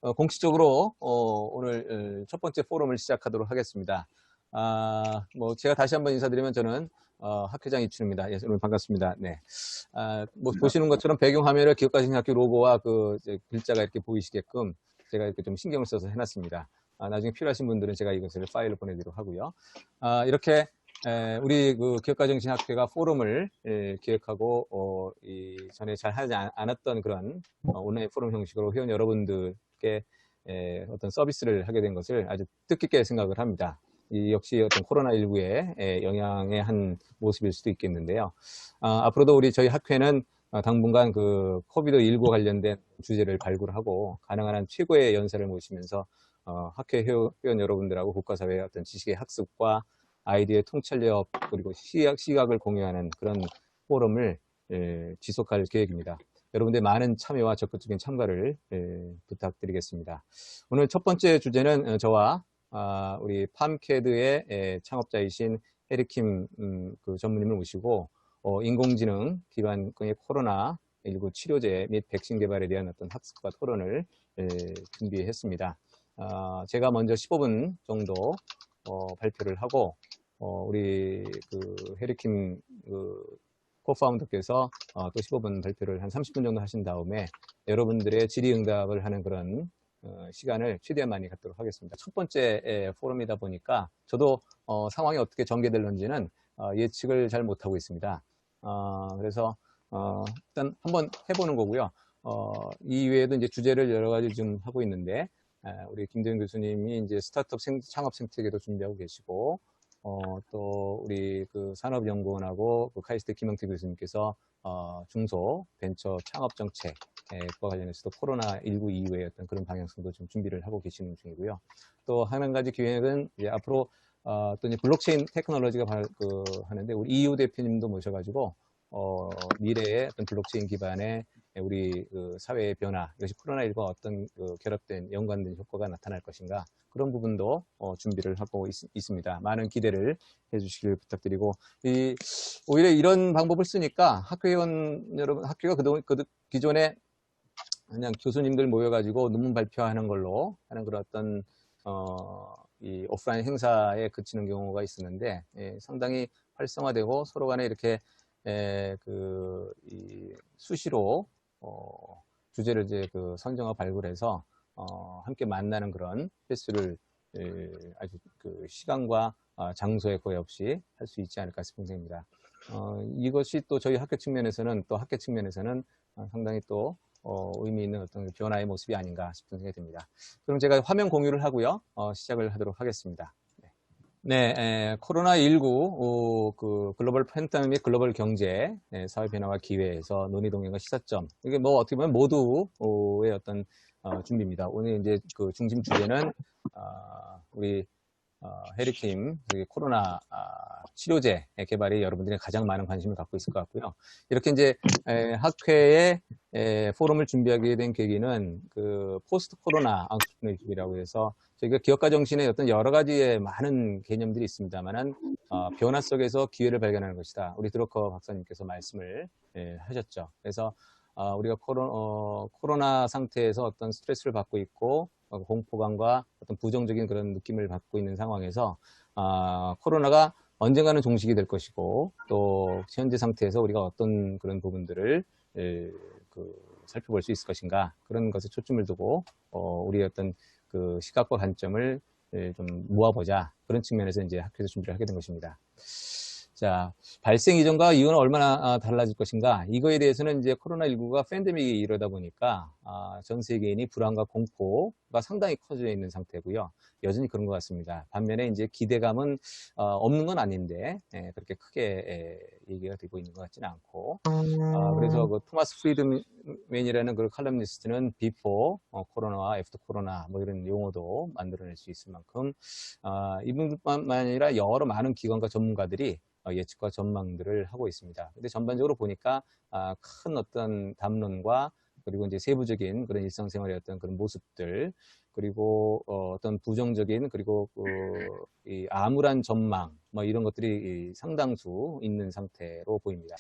공식적으로 오늘 첫 번째 포럼을 시작하도록 하겠습니다. 제가 다시 한번 인사드리면 저는 학회장 이춘입니다. 예, 오늘 반갑습니다. 네. 보시는 것처럼 배경화면에 기업가정신학교 로고와 글자가 이렇게 보이시게끔 제가 이렇게 좀 신경을 써서 해놨습니다. 나중에 필요하신 분들은 제가 이것을 파일로 보내드리도록 하고요. 이렇게 우리 기업가정신학회가 포럼을 기획하고 전에 잘 하지 않았던 그런 온라인 포럼 형식으로 회원 여러분들께 어떤 서비스를 하게 된 것을 아주 뜻깊게 생각을 합니다. 이 역시 어떤 코로나19의 영향의 한 모습일 수도 있겠는데요. 앞으로도 저희 학회는 당분간 코비드19 관련된 주제를 발굴하고 가능한 한 최고의 연세를 모시면서 학회 회원 여러분들하고 국가사회의 어떤 지식의 학습과 아이디어의 통찰력 그리고 시각을 공유하는 그런 포럼을 지속할 계획입니다. 여러분들의 많은 참여와 적극적인 참가를 부탁드리겠습니다. 오늘 첫 번째 주제는 저와 우리 팜캐드의 창업자이신 에릭킴 전무님을 모시고 인공지능 기반의 코로나19 치료제 및 백신 개발에 대한 어떤 학습과 토론을 준비했습니다. 제가 먼저 15분 정도 발표를 하고 우리 에릭킴 코파운더께서 또 15분 발표를 한 30분 정도 하신 다음에 여러분들의 질의응답을 하는 그런 시간을 최대한 많이 갖도록 하겠습니다. 첫 번째 포럼이다 보니까 저도 상황이 어떻게 전개될런지는 예측을 잘 못하고 있습니다. 그래서 일단 한번 해보는 거고요. 이외에도 이제 주제를 여러 가지 좀 하고 있는데 우리 김대현 교수님이 이제 스타트업 창업 생태계도 준비하고 계시고 또 우리 산업연구원하고 카이스트 김영태 교수님께서 중소 벤처 창업 정책과 관련해서도 코로나19 이후의 어떤 그런 방향성도 좀 준비를 하고 계시는 중이고요. 또 한 가지 기획은 이제 앞으로 또 이제 블록체인 테크놀로지가 하는데 우리 이유 대표님도 모셔가지고 미래의 어떤 블록체인 기반의 우리 사회의 변화, 이것이 코로나19와 어떤 결합된 연관된 효과가 나타날 것인가 그런 부분도 준비를 하고 있습니다. 많은 기대를 해주시길 부탁드리고 오히려 이런 방법을 쓰니까 학회원 여러분, 학교가 기존에 그냥 교수님들 모여가지고 논문 발표하는 걸로 하는 그런 어떤 이 오프라인 행사에 그치는 경우가 있었는데 상당히 활성화되고 서로 간에 이렇게 수시로 주제를 이제 선정하고 발굴해서 함께 만나는 그런 횟수를 아주 시간과 장소에 거의 없이 할 수 있지 않을까 싶은 생각입니다. 이것이 또 저희 학교 측면에서는 상당히 또 의미 있는 어떤 변화의 모습이 아닌가 싶은 생각이 듭니다. 그럼 제가 화면 공유를 하고요. 시작을 하도록 하겠습니다. 네, 코로나19 글로벌 팬데믹 글로벌 경제 사회 변화와 기회에서 논의 동향과 시사점, 이게 어떻게 보면 모두의 어떤 준비입니다. 오늘 이제 중심 주제는 우리 해리킴 코로나 치료제 개발에 여러분들이 가장 많은 관심을 갖고 있을 것 같고요. 이렇게 이제 학회의 포럼을 준비하게 된 계기는 포스트 코로나 안트레프너십이라고 해서 저희가 기업가 정신의 어떤 여러 가지의 많은 개념들이 있습니다만은 변화 속에서 기회를 발견하는 것이다. 우리 드러커 박사님께서 말씀을 하셨죠. 그래서 우리가 코로나 상태에서 어떤 스트레스를 받고 있고 공포감과 어떤 부정적인 그런 느낌을 받고 있는 상황에서 코로나가 언젠가는 종식이 될 것이고 또 현재 상태에서 우리가 어떤 그런 부분들을 살펴볼 수 있을 것인가 그런 것에 초점을 두고 우리의 어떤 시각과 관점을 좀 모아보자 그런 측면에서 이제 학회에서 준비를 하게 된 것입니다. 자, 발생 이전과 이후는 얼마나 달라질 것인가? 이거에 대해서는 이제 코로나19가 팬데믹이 이러다 보니까 전 세계인이 불안과 공포가 상당히 커져 있는 상태고요. 여전히 그런 것 같습니다. 반면에 이제 기대감은 없는 건 아닌데 그렇게 크게 얘기가 되고 있는 것 같지는 않고 그래서 토마스 프리드맨이라는 그 칼럼니스트는 비포 코로나와 애프터 코로나 뭐 이런 용어도 만들어낼 수 있을 만큼 이분뿐만 아니라 여러 많은 기관과 전문가들이 예측과 전망들을 하고 있습니다. 근데 전반적으로 보니까 큰 어떤 담론과 그리고 이제 세부적인 그런 일상생활의 어떤 그런 모습들, 그리고 어떤 부정적인, 그리고 이 암울한 전망, 뭐 이런 것들이 상당수 있는 상태로 보입니다.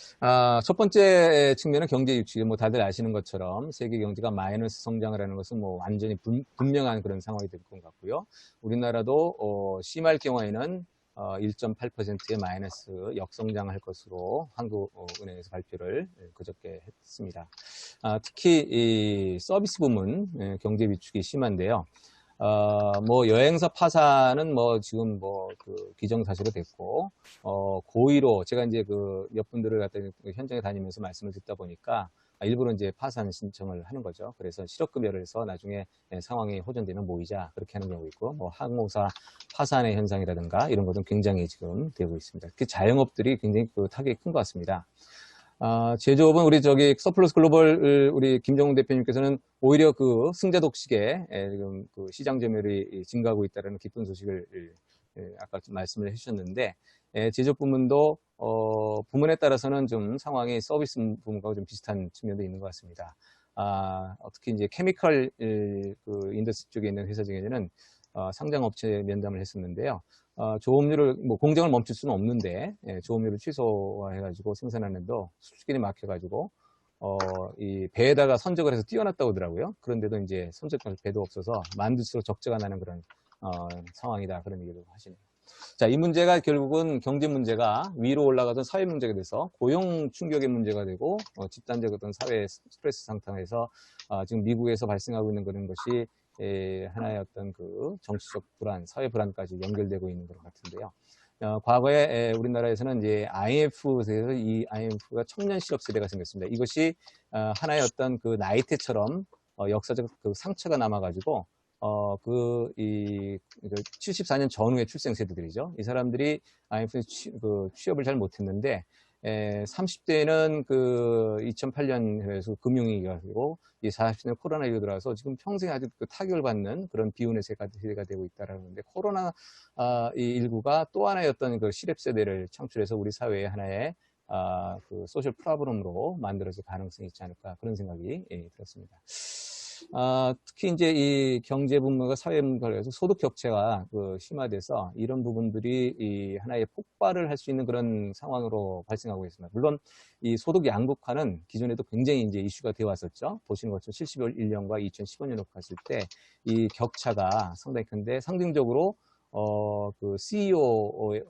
첫 번째 측면은 경제 유치. 뭐 다들 아시는 것처럼 세계 경제가 마이너스 성장을 하는 것은 뭐 완전히 분명한 그런 상황이 될 것 같고요. 우리나라도 심할 경우에는 1.8%의 마이너스 역성장을 할 것으로 한국은행에서 발표를 그저께 했습니다. 특히 이 서비스 부문 경제 위축이 심한데요. 뭐 여행사 파산은 뭐 지금 뭐 그 기정사실로 됐고, 고의로 제가 이제 그 몇 분들을 갖다 현장에 다니면서 말씀을 듣다 보니까 일부러 이제 파산 신청을 하는 거죠. 그래서 실업급여를 해서 나중에 상황이 호전되면 모이자, 그렇게 하는 경우 있고, 뭐 항공사 파산의 현상이라든가 이런 것은 굉장히 지금 되고 있습니다. 특히 자영업들이 굉장히 그 타격이 큰 것 같습니다. 제조업은 우리 저기 서플러스 글로벌 우리 김정훈 대표님께서는 오히려 그 승자 독식에 지금 그 시장 점유율이 증가하고 있다는 기쁜 소식을 아까 좀 말씀을 해주셨는데, 제조업 부문도 부문에 따라서는 좀 상황이 서비스 부문과 좀 비슷한 측면도 있는 것 같습니다. 특히 이제 케미컬 그 인더스트리 쪽에 있는 회사 중에는 상장업체 면담을 했었는데요. 조업률을 뭐 공정을 멈출 수는 없는데 조업률을 취소해가지고 생산하는데도 수출길이 막혀가지고 이 배에다가 선적을 해서 띄워놨다고 하더라고요. 그런데도 이제 선적할 배도 없어서 만들수록 적자가 나는 그런 상황이다, 그런 얘기도 하시네요. 자, 이 문제가 결국은 경제 문제가 위로 올라가던 사회 문제가 돼서 고용 충격의 문제가 되고 집단적 어떤 사회 스트레스 상황에서 지금 미국에서 발생하고 있는 그런 것이 하나의 어떤 그 정치적 불안, 사회 불안까지 연결되고 있는 것 같은데요. 과거에 우리나라에서는 이제 IMF에서 이 IMF가 청년 실업 세대가 생겼습니다. 이것이 하나의 어떤 그 나이테처럼 역사적 그 상처가 남아가지고 그 74년 전후의 출생 세대들이죠. 이 사람들이 IMF에 취업을 잘 못했는데 30대는 그 2008년에서 금융위기가 되고, 이 40대는 코로나19가 들어와서 지금 평생 아주 그 타격을 받는 그런 비운의 세대가 되고 있다라는데, 이 19가 또 하나의 어떤 그 실업 세대를 창출해서 우리 사회의 하나의 그 소셜 프로블럼으로 만들어질 가능성이 있지 않을까, 그런 생각이 들었습니다. 특히 이제 이 경제 분모가 사회 분모에서 소득 격차가 심화돼서 이런 부분들이 이 하나의 폭발을 할 수 있는 그런 상황으로 발생하고 있습니다. 물론 이 소득 양극화는 기존에도 굉장히 이제 이슈가 되어 왔었죠. 보시는 것처럼 71년과 2015년으로 봤을 때 이 격차가 상당히 큰데, 상징적으로 그 CEO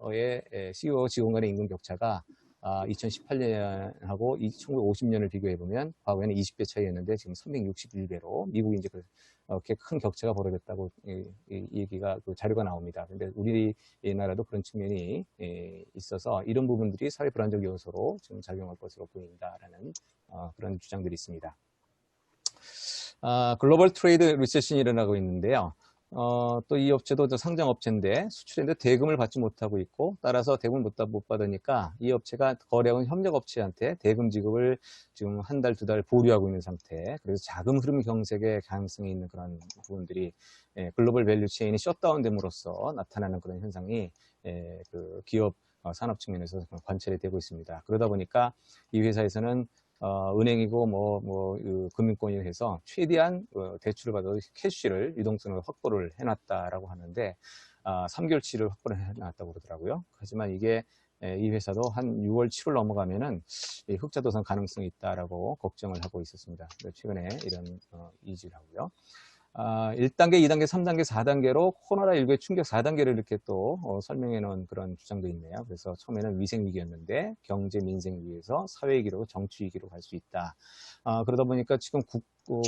직원 간의 임금 격차가 2018년하고 1950년을 비교해보면 과거에는 20배 차이였는데 지금 361배로 미국이 이제 그렇게 큰 격차가 벌어졌다고 이 얘기가 그 자료가 나옵니다. 근데 우리나라도 그런 측면이 있어서 이런 부분들이 사회 불안적 요소로 지금 작용할 것으로 보인다라는 그런 주장들이 있습니다. 글로벌 트레이드 리세션이 일어나고 있는데요. 또 이 업체도 상장업체인데 수출인데 대금을 받지 못하고 있고, 따라서 대금을 못 받으니까 이 업체가 거래하는 협력업체한테 대금 지급을 지금 한 달, 두 달 보류하고 있는 상태. 그래서 자금 흐름 경색의 가능성이 있는 그런 부분들이 글로벌 밸류 체인이 셧다운됨으로써 나타나는 그런 현상이 그 기업 산업 측면에서 관찰이 되고 있습니다. 그러다 보니까 이 회사에서는 은행이고 금융권이 해서 최대한 대출을 받아서 캐시를, 유동성을 확보를 해놨다라고 하는데 3개월치를 확보를 해놨다고 그러더라고요. 하지만 이게 이 회사도 한 6월, 7월 넘어가면은 흑자 도산 가능성이 있다라고 걱정을 하고 있었습니다. 최근에 이런 이직을 하고요. 1단계, 2단계, 3단계, 4단계로 코로나19의 충격 4단계를 이렇게 또 설명해 놓은 그런 주장도 있네요. 그래서 처음에는 위생위기였는데 경제, 민생위기에서 사회위기로 정치위기로 갈 수 있다. 그러다 보니까 지금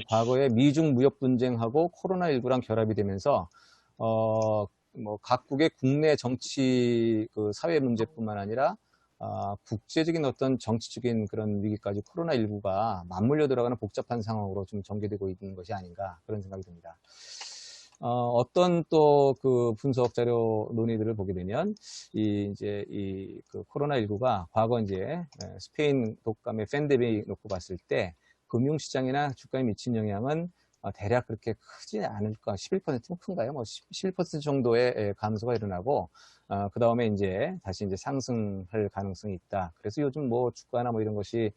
과거에 미중 무역 분쟁하고 코로나19랑 결합이 되면서 뭐 각국의 국내 정치 그 사회 문제뿐만 아니라 국제적인 어떤 정치적인 그런 위기까지 코로나19가 맞물려 들어가는 복잡한 상황으로 좀 전개되고 있는 것이 아닌가, 그런 생각이 듭니다. 어떤 또 그 분석 자료 논의들을 보게 되면 이제 그 코로나19가 과거 이제 스페인 독감의 팬데믹 놓고 봤을 때 금융시장이나 주가에 미친 영향은 대략 그렇게 크지 않을까. 11%면 큰가요? 뭐 11% 정도의 감소가 일어나고 그 다음에 이제 다시 이제 상승할 가능성이 있다. 그래서 요즘 뭐 주가나 뭐 이런 것이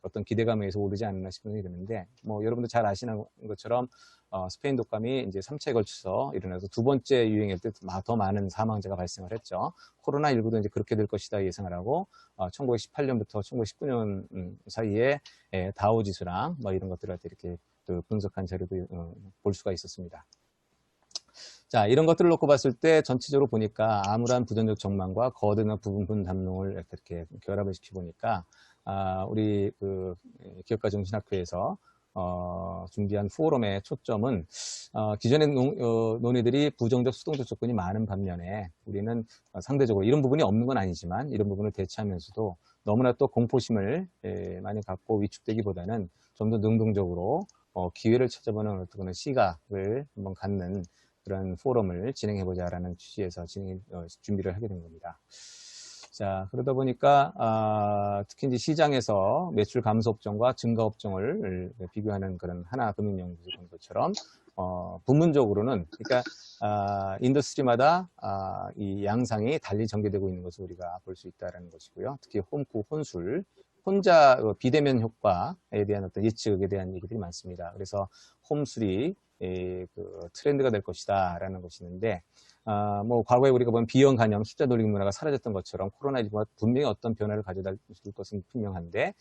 어떤 기대감에 의해서 오르지 않나 싶은 생각이 드는데, 뭐 여러분도 잘 아시는 것처럼 스페인 독감이 이제 3차에 걸쳐서 일어나서 두 번째 유행일 때 더 많은 사망자가 발생을 했죠. 코로나19도 이제 그렇게 될 것이다 예상을 하고 1918년부터 1919년 사이에 다우 지수랑 뭐 이런 것들을 이렇게 또 분석한 자료도 볼 수가 있었습니다. 자, 이런 것들을 놓고 봤을 때 전체적으로 보니까 암울한 부정적 전망과 거대한 부분 담론을 이렇게 결합을 시켜보니까 우리 기업가 정신학회에서 준비한 포럼의 초점은 기존의 논의들이 부정적 수동적 조건이 많은 반면에 우리는 상대적으로 이런 부분이 없는 건 아니지만 이런 부분을 대처하면서도 너무나 또 공포심을 많이 갖고 위축되기보다는 좀 더 능동적으로 기회를 찾아보는 어떤 시각을 한번 갖는 그런 포럼을 진행해보자라는 취지에서 준비를 하게 된 겁니다. 자, 그러다 보니까 특히 이제 시장에서 매출 감소 업종과 증가 업종을 비교하는 그런 하나금융연구소 본 것처럼 부문적으로는 그러니까 인더스트리마다 이 양상이 달리 전개되고 있는 것을 우리가 볼 수 있다는 것이고요. 특히 홈쿠, 혼술, 혼자 비대면 효과에 대한 어떤 예측에 대한 얘기들이 많습니다. 그래서 홈술이 트렌드가 될 것이다라는 것이 있는데, 뭐 과거에 우리가 본 비형 간염, 숫자 돌리기 문화가 사라졌던 것처럼 코로나19가 분명히 어떤 변화를 가져다 줄 것은 분명한데,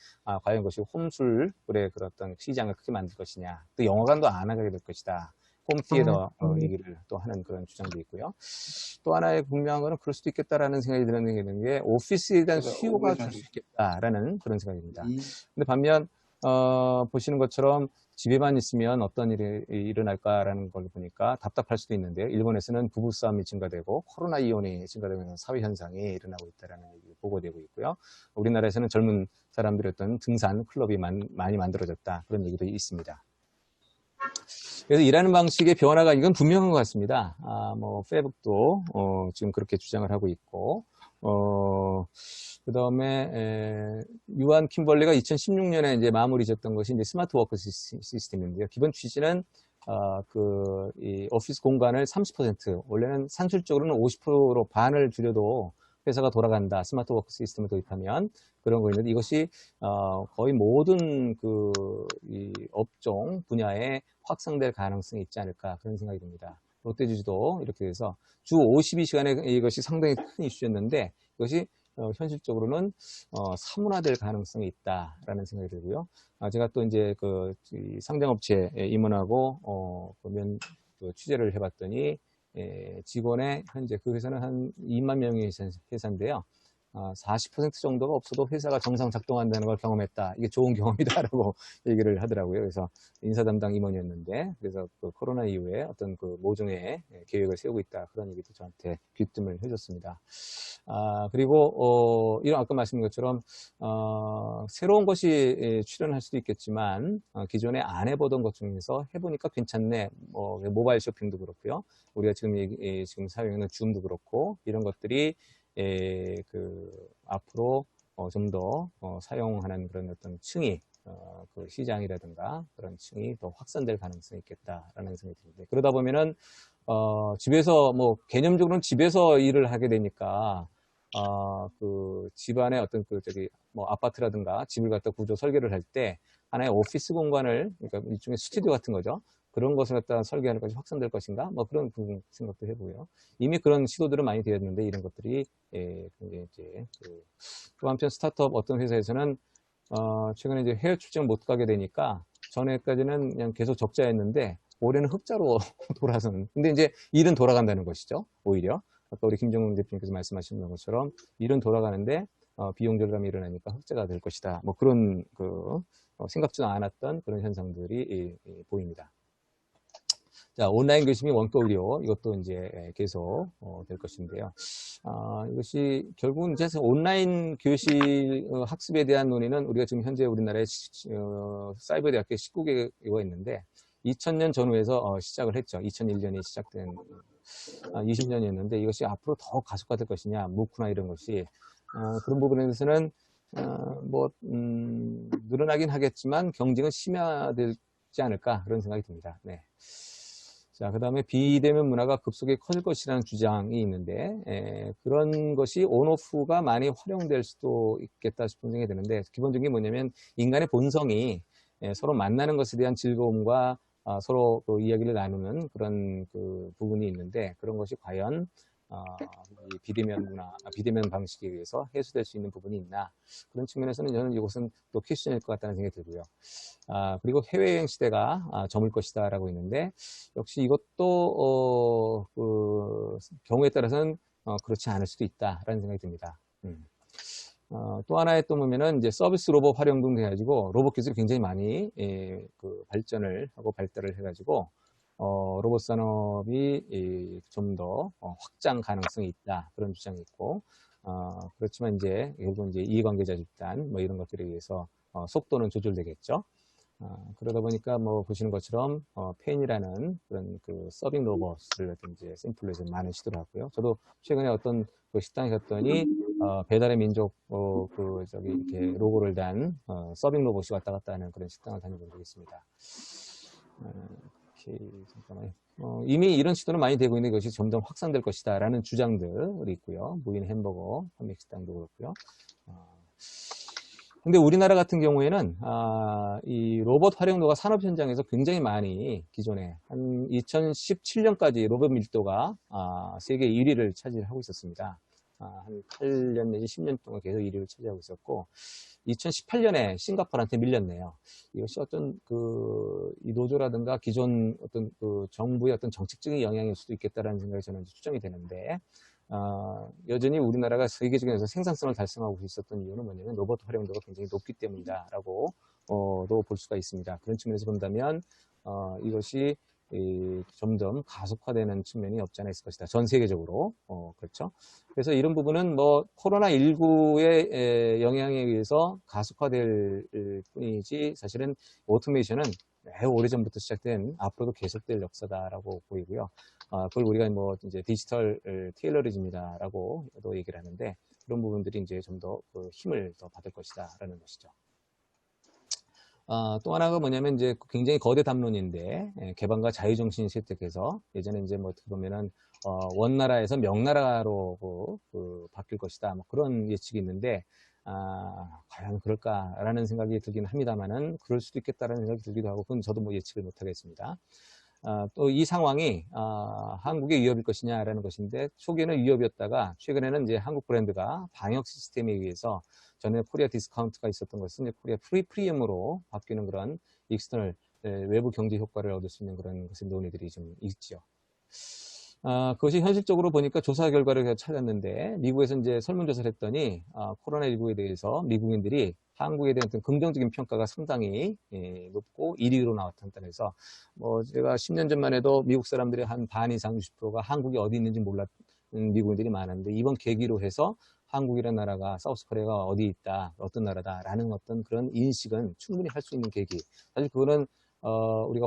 과연 그것이 홈술의 그런 어떤 시장을 크게 만들 것이냐, 또 영화관도 안 하게 될 것이다. 홈티에더 얘기를 또 하는 그런 주장도 있고요. 또 하나의 분명한 거는 그럴 수도 있겠다라는 생각이 드는 게 오피스에 대한 수요가 줄 수 있겠다라는 그런 생각이 듭니다. 근데 반면 보시는 것처럼 집에만 있으면 어떤 일이 일어날까라는 걸 보니까 답답할 수도 있는데요. 일본에서는 부부싸움이 증가되고 코로나 이혼이 증가되면서 사회현상이 일어나고 있다는 얘기 보고되고 있고요. 우리나라에서는 젊은 사람들의 어떤 등산 클럽이 많이 만들어졌다. 그런 얘기도 있습니다. 그래서 일하는 방식의 변화가 이건 분명한 것 같습니다. 뭐 페북도 지금 그렇게 주장을 하고 있고, 그 다음에 유한 킴벌리가 2016년에 이제 마무리 졌던 것이 이제 스마트 워크 시스템인데요. 기본 취지는 이 오피스 공간을 30%, 원래는 산술적으로는 50%로 반을 줄여도 회사가 돌아간다. 스마트 워크 시스템을 도입하면 그런 거 있는데 이것이 거의 모든 이 업종 분야에 확산될 가능성이 있지 않을까 그런 생각이 듭니다. 롯데주주도 이렇게 돼서 주 52시간에 이것이 상당히 큰 이슈였는데 이것이 현실적으로는 사문화될 가능성이 있다라는 생각이 들고요. 제가 또 이제 이 상장업체에 임원하고 취재를 해봤더니 직원의 현재 그 회사는 한 2만 명의 회사인데요. 40% 정도가 없어도 회사가 정상 작동한다는 걸 경험했다. 이게 좋은 경험이다라고 얘기를 하더라고요. 그래서 인사 담당 임원이었는데, 그래서 코로나 이후에 어떤 모종의 계획을 세우고 있다. 그런 얘기도 저한테 귀뜸을 해줬습니다. 그리고, 이런 아까 말씀드린 것처럼, 새로운 것이 출현할 수도 있겠지만, 기존에 안 해보던 것 중에서 해보니까 괜찮네. 뭐, 모바일 쇼핑도 그렇고요. 우리가 지금 사용하는 줌도 그렇고, 이런 것들이 앞으로 좀 더 사용하는 그런 어떤 층이 그 시장이라든가 그런 층이 더 확산될 가능성이 있겠다라는 생각이 듭니다. 그러다 보면은 집에서 뭐 개념적으로는 집에서 일을 하게 되니까 집안에 어떤 뭐 아파트라든가 집을 갖다 구조 설계를 할 때 하나의 오피스 공간을 그러니까 일종의 스튜디오 같은 거죠. 그런 것을 갖다 설계하는 것이 확산될 것인가? 뭐 그런 부분 생각도 해보고요. 이미 그런 시도들은 많이 되었는데 이런 것들이 굉장히 이제 또 한편 스타트업 어떤 회사에서는 최근에 이제 해외 출장 못 가게 되니까 전에까지는 그냥 계속 적자였는데 올해는 흑자로 돌아서는. 근데 이제 일은 돌아간다는 것이죠. 오히려 아까 우리 김정은 대표님께서 말씀하신 것처럼 일은 돌아가는데 비용 절감이 일어나니까 흑자가 될 것이다. 뭐 그런 생각지도 않았던 그런 현상들이 보입니다. 자, 온라인 교심이 원격으로 이것도 이제 계속 될 것인데요. 이것이 결국은 이제 온라인 교실 학습에 대한 논의는 우리가 지금 현재 우리나라에 사이버 대학교 19개가 있는데 2000년 전후에서 시작을 했죠. 2001년에 시작된 20년이었는데 이것이 앞으로 더 가속화될 것이냐, 무크나 이런 것이 그런 부분에 대해서는 늘어나긴 하겠지만 경쟁은 심화되지 않을까 그런 생각이 듭니다. 네. 자, 그 다음에 비대면 문화가 급속히 커질 것이라는 주장이 있는데, 그런 것이 온오프가 많이 활용될 수도 있겠다 싶은 생각이 드는데, 기본적인 게 뭐냐면, 인간의 본성이 서로 만나는 것에 대한 즐거움과 서로 그 이야기를 나누는 그런 그 부분이 있는데, 그런 것이 과연 이 비대면 문화, 비대면 방식에 의해서 해소될 수 있는 부분이 있나. 그런 측면에서는 저는 이것은 또 퀘스천일 것 같다는 생각이 들고요. 그리고 해외여행 시대가 저물 것이다 라고 있는데, 역시 이것도 그 경우에 따라서는 그렇지 않을 수도 있다라는 생각이 듭니다. 또 하나의 또 보면은 이제 서비스 로봇 활용 등 해가지고 로봇 기술이 굉장히 많이 그 발전을 하고 발달을 해가지고 로봇 산업이 좀 더 확장 가능성이 있다 그런 주장이 있고 그렇지만 이제 결국 이제 이해관계자 집단 뭐 이런 것들에 의해서 속도는 조절되겠죠. 그러다 보니까 뭐 보시는 것처럼 펜이라는 그런 그 서빙 로봇을 이제 샘플로 해서 많은 시도를 하고요. 저도 최근에 어떤 그 식당에 갔더니 배달의 민족 그 저기 이렇게 로고를 단 서빙 로봇이 왔다 갔다 하는 그런 식당을 다녀본 적이 있습니다. 잠깐만요. 이미 이런 시도는 많이 되고 있는 것이 점점 확산될 것이다라는 주장들이 있고요. 무인 햄버거 판매 식당도 그렇고요. 근데 우리나라 같은 경우에는 이 로봇 활용도가 산업 현장에서 굉장히 많이 기존에 한 2017년까지 로봇 밀도가 세계 1위를 차지하고 있었습니다. 한 8년 내지 10년 동안 계속 1위를 차지하고 있었고 2018년에 싱가포르한테 밀렸네요. 이것이 어떤 이 노조라든가 기존 어떤 그 정부의 어떤 정책적인 영향일 수도 있겠다라는 생각이 저는 추정이 되는데 여전히 우리나라가 세계적으로 생산성을 달성하고 있었던 이유는 뭐냐면 로봇 활용도가 굉장히 높기 때문이다라고 도 볼 수가 있습니다. 그런 측면에서 본다면 이것이 점점 가속화되는 측면이 없지 않아 있을 것이다. 전 세계적으로 그렇죠. 그래서 이런 부분은 뭐 코로나19의 영향에 의해서 가속화될 뿐이지 사실은 오토메이션은 매우 오래전부터 시작된 앞으로도 계속될 역사다라고 보이고요. 그걸 우리가 뭐 이제 디지털 테일러리즘이다라고 또 얘기를 하는데 그런 부분들이 이제 좀 더 그 힘을 더 받을 것이다라는 것이죠. 또 하나가 뭐냐면 이제 굉장히 거대 담론인데 개방과 자유정신이 쇠퇴해서 예전에 이제 뭐 어떻게 보면은 원나라에서 명나라로 바뀔 것이다 뭐 그런 예측이 있는데 과연 그럴까라는 생각이 들긴 합니다만은 그럴 수도 있겠다라는 생각이 들기도 하고 그건 저도 뭐 예측을 못 하겠습니다. 또 이 상황이 한국의 위협일 것이냐라는 것인데 초기에는 위협이었다가 최근에는 이제 한국 브랜드가 방역 시스템에 의해서 전에 코리아 디스카운트가 있었던 것은 이제 코리아 프리미엄으로 바뀌는 그런 익스터널 외부 경제 효과를 얻을 수 있는 그런 것의 논의들이 좀 있죠. 그것이 현실적으로 보니까 조사 결과를 찾았는데 미국에서 이제 설문조사를 했더니 코로나19에 대해서 미국인들이 한국에 대한 어떤 긍정적인 평가가 상당히 높고 1위로 나왔다는 해서 뭐 제가 10년 전만 해도 미국 사람들의 한 반 이상 60%가 한국이 어디 있는지 몰랐는 미국인들이 많았는데 이번 계기로 해서 한국이라는 나라가 사우스코리아가 어디 있다, 어떤 나라다라는 어떤 그런 인식은 충분히 할 수 있는 계기. 사실 그거는 우리가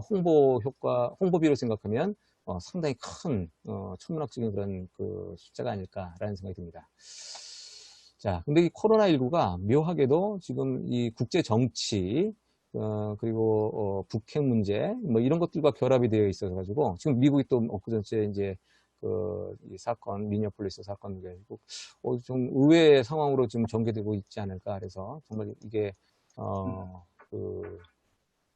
홍보비로 생각하면 상당히 큰 천문학적인 그런 그 숫자가 아닐까라는 생각이 듭니다. 자, 근데 이 코로나19가 묘하게도 지금 이 국제 정치 그리고 북핵 문제 뭐 이런 것들과 결합이 되어 있어서 가지고 지금 미국이 또 엊그제 이제 이 사건 미니어폴리스 사건 좀 의외의 상황으로 지금 전개되고 있지 않을까 그래서 정말 이게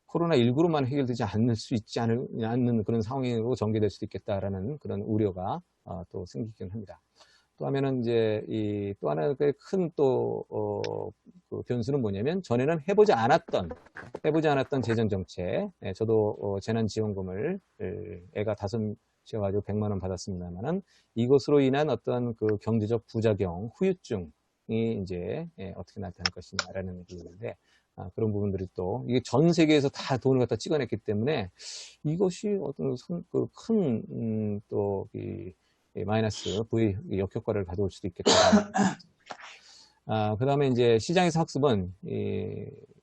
코로나19로만 해결되지 않을 수 있지 않는 그런 상황으로 전개될 수도 있겠다라는 그런 우려가 또 생기긴 합니다. 또 하면은 이제 또 하나의 큰 그 변수는 뭐냐면 전에는 해보지 않았던 재정 정책. 저도 재난지원금을 애가 5이어가지고 100만 원 받았습니다만은 이것으로 인한 어떤 그 경제적 부작용, 후유증이 이제 어떻게 나타날 것이냐라는 부분인데 그런 부분들이 또 이게 전 세계에서 다 돈을 갖다 찍어냈기 때문에 이것이 어떤 큰 또 마이너스 부의 역효과를 가져올 수도 있겠다. 그 다음에 이제 시장에서 학습은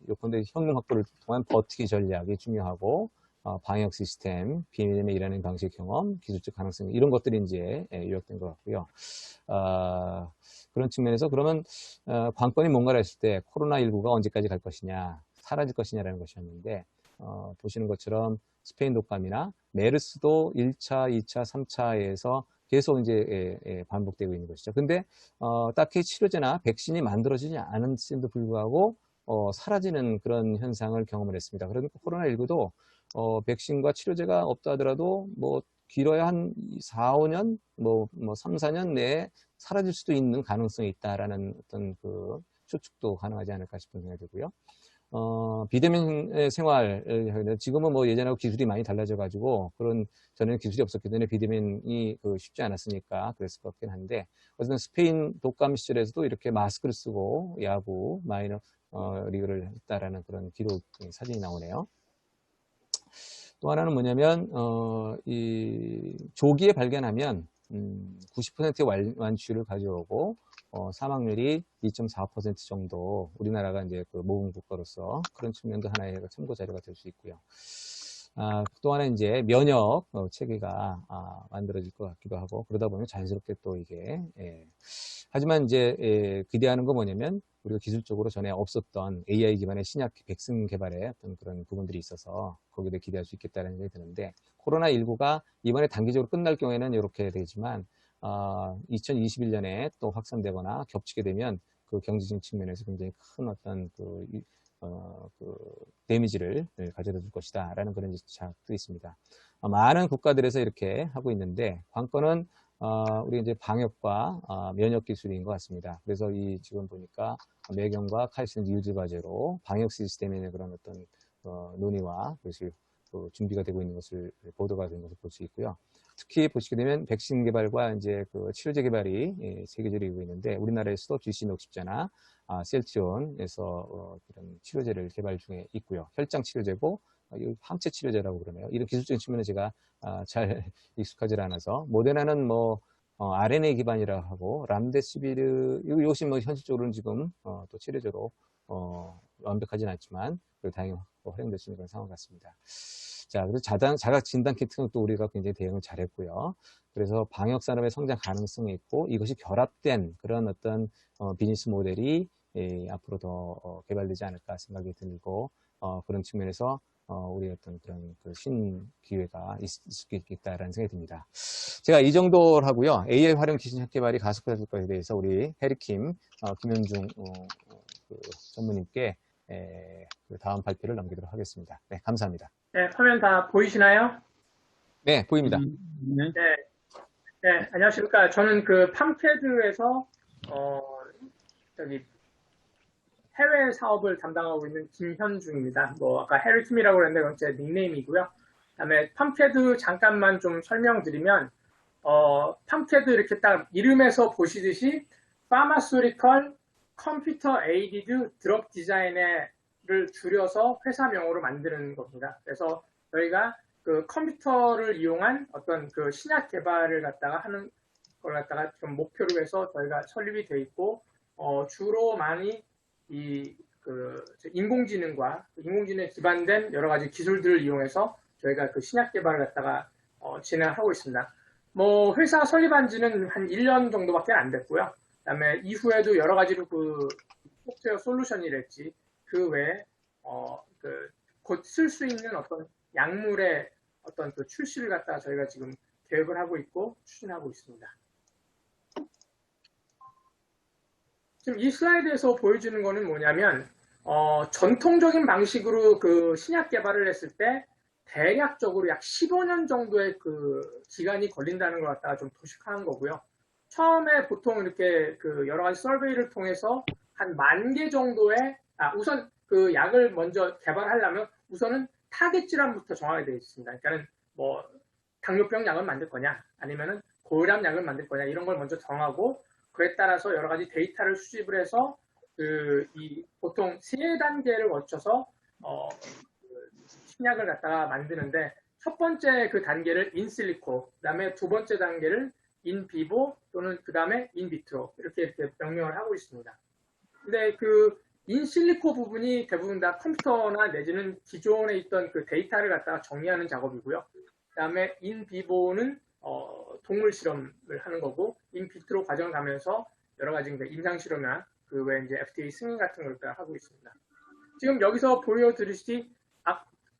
요컨대 현금 확보를 통한 버티기 전략이 중요하고 방역 시스템, 비밀리에 일하는 방식 경험, 기술적 가능성 이런 것들이 이제 요약된 것 같고요. 그런 측면에서 그러면 관건이 뭔가를 했을 때 코로나19가 언제까지 갈 것이냐, 사라질 것이냐라는 것이었는데 보시는 것처럼 스페인 독감이나 메르스도 1차, 2차, 3차에서 계속 이제 반복되고 있는 것이죠. 근데 딱히 치료제나 백신이 만들어지지 않은데도 불구하고 사라지는 그런 현상을 경험을 했습니다. 그러니까 코로나19도 백신과 치료제가 없다 하더라도 뭐 길어야 한 4, 5년, 뭐 3, 4년 내에 사라질 수도 있는 가능성이 있다라는 어떤 그 추측도 가능하지 않을까 싶은 생각이 들고요. 비대면 생활, 지금은 뭐 예전하고 기술이 많이 달라져가지고, 전에는 기술이 없었기 때문에 비대면이 쉽지 않았으니까 그랬을 것 같긴 한데, 어쨌든 스페인 독감 시절에서도 이렇게 마스크를 쓰고 야구, 마이너, 리그를 했다라는 그런 기록, 사진이 나오네요. 또 하나는 뭐냐면, 이 조기에 발견하면, 90%의 완치율을 가져오고, 사망률이 2.4% 정도, 우리나라가 이제 그 모범 국가로서 그런 측면도 하나의 참고 자료가 될 수 있고요. 또 하나 이제 면역 체계가 만들어질 것 같기도 하고, 그러다 보면 자연스럽게 또 이게, 하지만 이제 기대하는 건 뭐냐면, 우리가 기술적으로 전에 없었던 AI 기반의 신약 백신 개발에 어떤 그런 부분들이 있어서 거기에 기대할 수 있겠다는 생각이 드는데, 코로나19가 이번에 단기적으로 끝날 경우에는 이렇게 되지만 2021년에 또 확산되거나 겹치게 되면 그 경제적인 측면에서 굉장히 큰 어떤 그 데미지를 가져다 줄 것이다 라는 그런 예측도 있습니다. 많은 국가들에서 이렇게 하고 있는데 관건은 우리 이제 방역과 면역 기술인 것 같습니다. 그래서 이 지금 보니까 매경과 카이센 유즈 과제로 방역 시스템의 그런 어떤 논의와 그것이 준비가 되고 있는 것을 보도가 된 것을 볼 수 있고요. 특히 보시게 되면 백신 개발과 이제 그 치료제 개발이 세계적으로 이루고 있는데 우리나라에서도 GC 녹십자나 셀트리온에서 이런 치료제를 개발 중에 있고요. 혈장 치료제고 항체 치료제라고 그러네요. 이런 기술적인 측면에 제가 잘 익숙하지 않아서 모데나는 뭐 RNA 기반이라 하고 람데시비르 이것이 뭐 현실적으로는 지금 또 치료제로 완벽하진 않지만 다행히 활용될 수 있는 그런 상황 같습니다. 자, 그래서 자가 진단 키트는 또 우리가 굉장히 대응을 잘했고요. 그래서 방역 산업의 성장 가능성이 있고 이것이 결합된 그런 어떤 비즈니스 모델이 앞으로 더 개발되지 않을까 생각이 들고 그런 측면에서 우리 어떤 그런 신 기회가 있을 수 있겠다라는 생각이 듭니다. 제가 이 정도를 하고요. AI 활용 기술 개발이 가속화될 것에 대해서 우리 해리킴 김현중 전무님께 그 다음 발표를 넘기도록 하겠습니다. 네, 감사합니다. 네, 화면 다 보이시나요? 네, 보입니다. 네. 네, 안녕하십니까. 저는 그 팜캐드에서 해외 사업을 담당하고 있는 김현중입니다. 뭐 아까 해리킴이라고 그랬는데 그건 제 닉네임이고요. 그다음에 팜캐드 잠깐만 좀 설명드리면 팜캐드 이렇게 딱 이름에서 보시듯이 Pharmaceutical Computer Aided Drug Design을 줄여서 회사명으로 만드는 겁니다. 그래서 저희가 그 컴퓨터를 이용한 어떤 그 신약 개발을 갖다가 하는 걸 갖다가 좀 목표로 해서 저희가 설립이 돼 있고 주로 많이 인공지능과 인공지능에 기반된 여러 가지 기술들을 이용해서 저희가 그 신약 개발을 갖다가 진행하고 있습니다. 뭐 회사 설립한 지는 한 1년 정도밖에 안 됐고요. 그다음에 이후에도 여러 가지로 그 소프트웨어 솔루션이랄지 그 외에 곧 쓸 수 있는 어떤 약물의 어떤 그 출시를 갖다가 저희가 지금 계획을 하고 있고 추진하고 있습니다. 지금 이 슬라이드에서 보여주는 거는 뭐냐면 전통적인 방식으로 그 신약 개발을 했을 때 대략적으로 약 15년 정도의 그 기간이 걸린다는 걸 갖다가 좀 도식화한 거고요. 처음에 보통 이렇게 그 여러 가지 서베이를 통해서 한 10,000개 정도의 우선 그 약을 먼저 개발하려면 우선은 타겟 질환부터 정하게 되어 있습니다. 그러니까는 뭐 당뇨병 약을 만들 거냐 아니면은 고혈압 약을 만들 거냐 이런 걸 먼저 정하고 그에 따라서 여러 가지 데이터를 수집을 해서 보통 3단계를 거쳐서 신약을 갖다가 만드는데 첫 번째 그 단계를 인실리코, 그다음에 두 번째 단계를 인비보 또는 그다음에 인비트로 이렇게 명명을 하고 있습니다. 근데 그 인실리코 부분이 대부분 다 컴퓨터나 내지는 기존에 있던 그 데이터를 갖다가 정리하는 작업이고요. 그다음에 인비보는 동물 실험을 하는 거고 인비트로 과정을 가면서 여러 가지 임상 실험이나 그 외에 이제 FDA 승인 같은 걸 하고 있습니다. 지금 여기서 보여드리듯이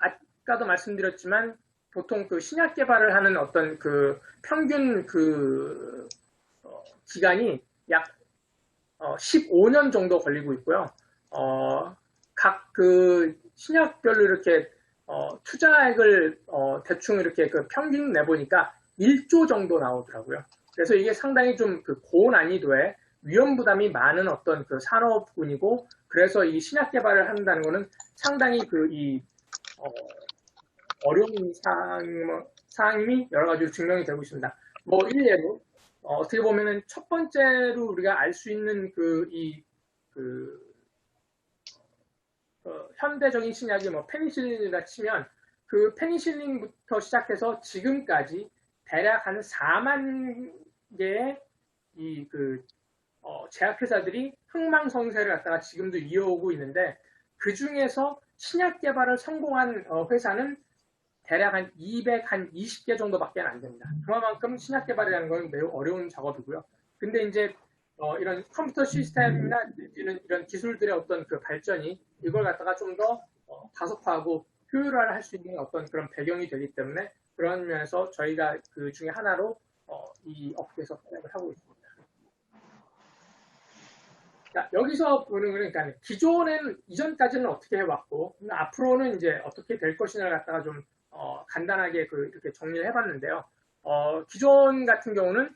아까도 말씀드렸지만 보통 그 신약 개발을 하는 어떤 그 평균 그 기간이 약 15년 정도 걸리고 있고요. 각 그 신약별로 이렇게 투자액을 대충 이렇게 그 평균 내보니까 1조 정도 나오더라고요. 그래서 이게 상당히 좀 그 고난이도에 위험 부담이 많은 어떤 그 산업군이고, 그래서 이 신약 개발을 한다는 거는 상당히 그 이 어려운 사항이 여러 가지로 증명이 되고 있습니다. 뭐 일례로 어떻게 보면은 첫 번째로 우리가 알 수 있는 현대적인 신약이 뭐 페니실린이라 치면 그 페니실린부터 시작해서 지금까지 대략 한 4만 개의 제약회사들이 흥망성쇠를 갖다가 지금도 이어오고 있는데, 그 중에서 신약 개발을 성공한 회사는 대략 한 220개 정도밖에 안 됩니다. 그만큼 신약 개발이라는 건 매우 어려운 작업이고요. 근데 이제 이런 컴퓨터 시스템이나 이런 기술들의 어떤 그 발전이 이걸 갖다가 좀 더 가속화하고 효율화를 할 수 있는 어떤 그런 배경이 되기 때문에, 그런 면에서 저희가 그 중에 하나로 이 업계에서 활약을 하고 있습니다. 자, 여기서 보는 거는, 그러니까 기존에는 이전까지는 어떻게 해왔고 앞으로는 이제 어떻게 될 것이냐를 갖다가 좀 간단하게 이렇게 정리를 해봤는데요. 기존 같은 경우는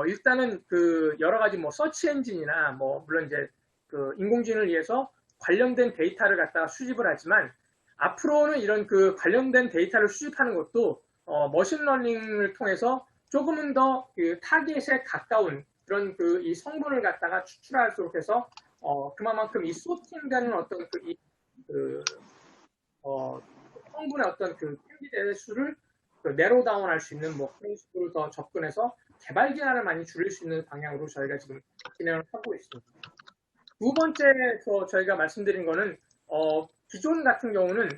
일단은 그 여러 가지 뭐 서치 엔진이나 뭐 물론 이제 그 인공지능을 위해서 관련된 데이터를 갖다가 수집을 하지만, 앞으로는 이런 그 관련된 데이터를 수집하는 것도 머신러닝을 통해서 조금은 더 그 타깃에 가까운 그런 그 이 성분을 갖다가 추출할수록 해서 그만큼 이 소팅되는 어떤 성분의 어떤 그 캔디데이트 수를 내로 다운할 수 있는 뭐 그런 식으로 더 접근해서 개발 기간을 많이 줄일 수 있는 방향으로 저희가 지금 진행을 하고 있습니다. 두 번째에서 저희가 말씀드린 거는 기존 같은 경우는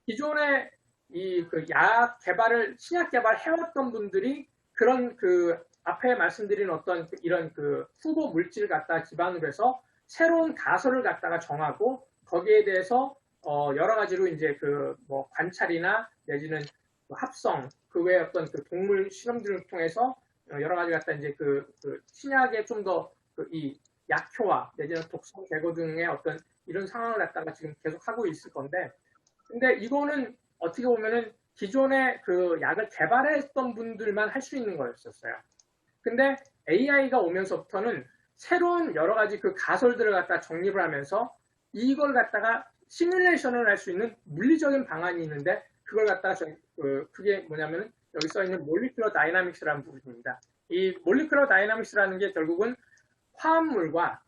기존에 이 그 약 개발을 신약 개발 해왔던 분들이 그런 그 앞에 말씀드린 어떤 이런 그 후보 물질 갖다 기반으로 해서 새로운 가설을 갖다가 정하고, 거기에 대해서 여러 가지로 이제 그 뭐 관찰이나 내지는 합성, 그 외에 어떤 그 동물 실험들을 통해서 여러 가지 갖다 이제 그 신약의 좀 더 이 약효와 내지는 독성 제거 등의 어떤 이런 상황을 갖다가 지금 계속 하고 있을 건데, 근데 이거는 어떻게 보면은 기존에 그 약을 개발했던 분들만 할 수 있는 거였었어요. 근데 AI가 오면서부터는 새로운 여러 가지 그 가설들을 갖다 정립을 하면서 이걸 갖다가 시뮬레이션을 할 수 있는 물리적인 방안이 있는데, 그걸 갖다가 그게 뭐냐면 여기 써 있는 몰리큘러 다이나믹스라는 부분입니다. 이 몰리큘러 다이나믹스라는 게 결국은 화합물과,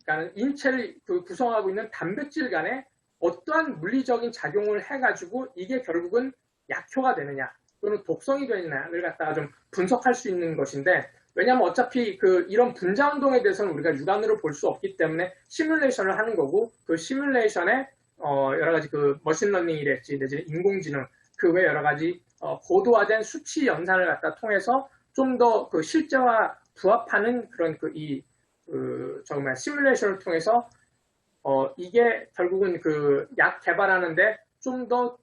그러니까 인체를 구성하고 있는 단백질 간에 어떠한 물리적인 작용을 해가지고 이게 결국은 약효가 되느냐 또는 독성이 되느냐를 갖다가 좀 분석할 수 있는 것인데, 왜냐하면 어차피 이런 분자 운동에 대해서는 우리가 육안으로 볼 수 없기 때문에 시뮬레이션을 하는 거고, 그 시뮬레이션에 여러 가지 그 머신러닝이랄지 내지는 인공지능, 그 외 여러 가지 고도화된 수치 연산을 갖다 통해서 좀 더 그 실제와 부합하는 그런 정말 시뮬레이션을 통해서 이게 결국은 그 약 개발하는데 좀 더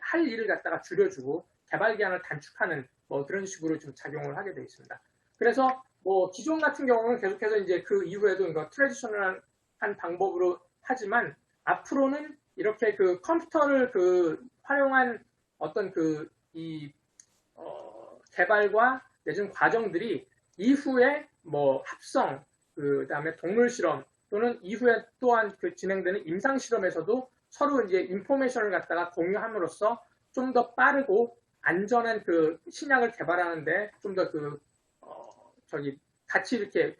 할 일을 갖다가 줄여주고 개발 기간을 단축하는 뭐 그런 식으로 좀 작용을 하게 되어 있습니다. 그래서 뭐 기존 같은 경우는 계속해서 이제 그 이후에도 트래디셔널한 방법으로 하지만, 앞으로는 이렇게 그 컴퓨터를 활용한 어떤 개발과 내지는 과정들이 이후에 뭐 합성, 그다음에 동물 실험 또는 이후에 또한 진행되는 임상 실험에서도 서로 이제 인포메이션을 갖다가 공유함으로써 좀 더 빠르고 안전한 신약을 개발하는데 좀 더 같이 이렇게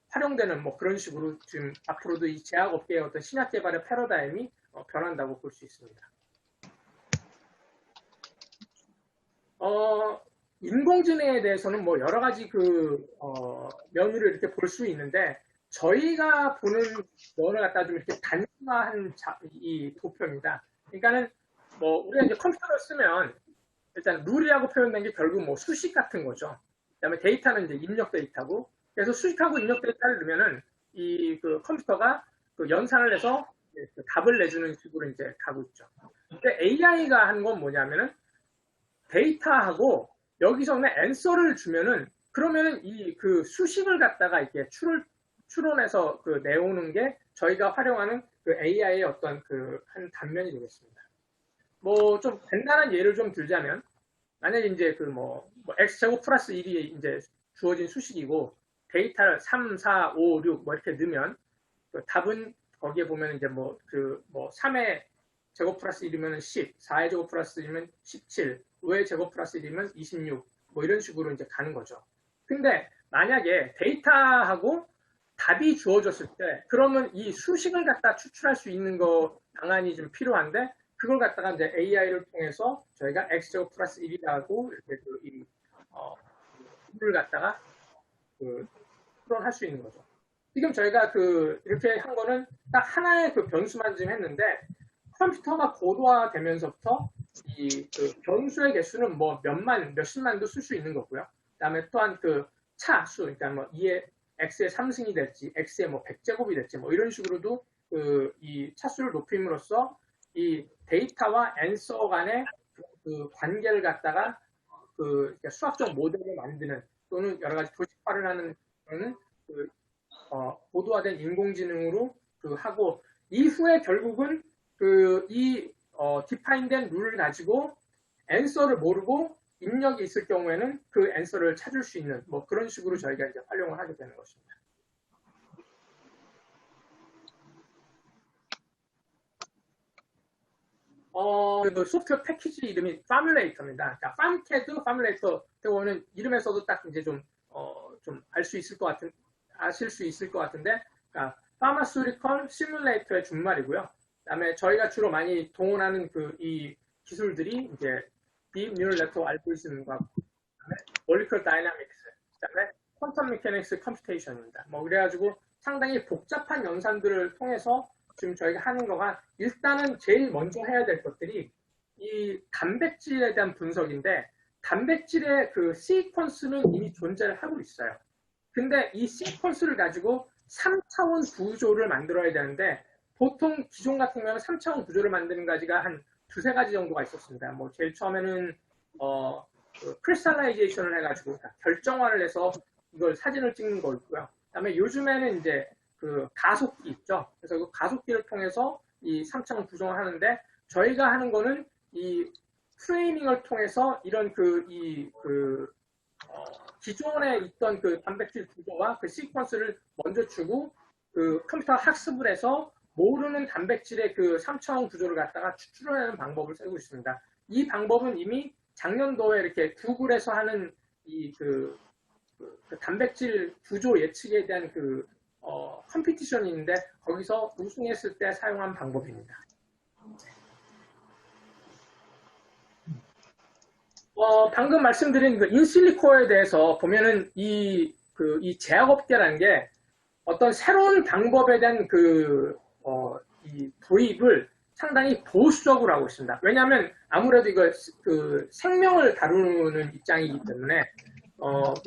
활용되는 뭐 그런 식으로 지금 앞으로도 이 제약업계의 어떤 신약 개발의 패러다임이 변한다고 볼 수 있습니다. 인공지능에 대해서는 뭐 여러 가지 면으로 이렇게 볼 수 있는데, 저희가 보는 면을 갖다 좀 이렇게 단순화한 이 도표입니다. 그러니까는 뭐 우리가 이제 컴퓨터를 쓰면 일단 룰이라고 표현된 게 결국 뭐 수식 같은 거죠. 그다음에 데이터는 이제 입력 데이터고, 그래서 수식하고 입력 데이터를 넣으면은 이 컴퓨터가 연산을 해서 그 답을 내주는 식으로 이제 가고 있죠. 근데 AI가 하는 건 뭐냐면은 데이터하고 여기서는 앤서를 주면은 그러면은 이 그 수식을 갖다가 이렇게 추론해서 그 내오는 게 저희가 활용하는 그 AI의 어떤 그 한 단면이 되겠습니다. 뭐 좀 간단한 예를 좀 들자면 만약에 이제 그 뭐 x제곱 플러스 1이 이제 주어진 수식이고 데이터를 3, 4, 5, 6 뭐 이렇게 넣으면 그 답은 거기에 보면 이제 뭐 그 뭐 3의 제곱 플러스 1이면 10, 4의 제곱 플러스 1이면 17, 5의 제곱 플러스 1이면 26 뭐 이런 식으로 이제 가는 거죠. 근데 만약에 데이터하고 답이 주어졌을 때 그러면 이 수식을 갖다 추출할 수 있는 거 방안이 좀 필요한데 그걸 갖다가 이제 AI를 통해서 저희가 x제곱 플러스 1이라고 이렇게 그 를 갖다가 그 풀어할 수 있는 거죠. 지금 저희가 그 이렇게 한 거는 딱 하나의 그 변수만 지금 했는데 컴퓨터가 고도화되면서부터 이 그 변수의 개수는 뭐 몇만, 몇십만도 쓸 수 있는 거고요. 그다음에 또한 그 차수, 그러니까 뭐 2의 x의 3승이 될지, x의 뭐 100제곱이 될지 뭐 이런 식으로도 그 이 차수를 높임으로써 이 데이터와 앤서 간의 그 관계를 갖다가 그 수학적 모델을 만드는 또는 여러 가지 도식화를 하는 그 고도화된 인공지능으로 그 하고 이후에 결국은 그 이 디파인된 룰을 가지고 앤서를 모르고 입력이 있을 경우에는 그 앤서를 찾을 수 있는 뭐 그런 식으로 저희가 이제 활용을 하게 되는 것입니다. 그 소프트웨어 패키지 이름이 파뮬레이터입니다. 그러니까 팜캐드, 파뮬레이터 때문에 이름에서도 딱 이제 좀 알 수 있을 것 같은, 아실 수 있을 것 같은데, 그러니까 파마스리컬 시뮬레이터의 준말이고요. 그다음에 저희가 주로 많이 동원하는 그 이 기술들이 이제 딥 뉴럴 네트워크 알고리즘과 그다음에 몰리큘러 다이나믹스, 그다음에 퀀텀 메커닉스 컴퓨테이션입니다. 뭐 그래가지고 상당히 복잡한 연산들을 통해서 지금 저희가 하는 거가 일단은 제일 먼저 해야 될 것들이 이 단백질에 대한 분석인데 단백질의 그 시퀀스는 이미 존재를 하고 있어요. 근데 이 시퀀스를 가지고 3차원 구조를 만들어야 되는데 보통 기존 같은 경우는 3차원 구조를 만드는 가지가 한 두세 가지 정도가 있었습니다. 뭐 제일 처음에는 그 크리스탈라이제이션을 해가지고 결정화를 해서 이걸 사진을 찍는 거 있고요. 그다음에 요즘에는 이제 그 가속기 있죠. 그래서 그 가속기를 통해서 이 3차원 구성을 하는데 저희가 하는 거는 이 프레이밍을 통해서 이런 기존에 있던 그 단백질 구조와 그 시퀀스를 먼저 주고 그 컴퓨터 학습을 해서 모르는 단백질의 그 3차원 구조를 갖다가 추출하는 방법을 쓰고 있습니다. 이 방법은 이미 작년도에 이렇게 구글에서 하는 그 단백질 구조 예측에 대한 그 컴피티션이 있는데 거기서 우승했을 때 사용한 방법입니다. 방금 말씀드린 그 인실리코에 대해서 보면은 이 제약업계라는 게 어떤 새로운 방법에 대한 이 도입을 상당히 보수적으로 하고 있습니다. 왜냐하면 아무래도 이거 그 생명을 다루는 입장이기 때문에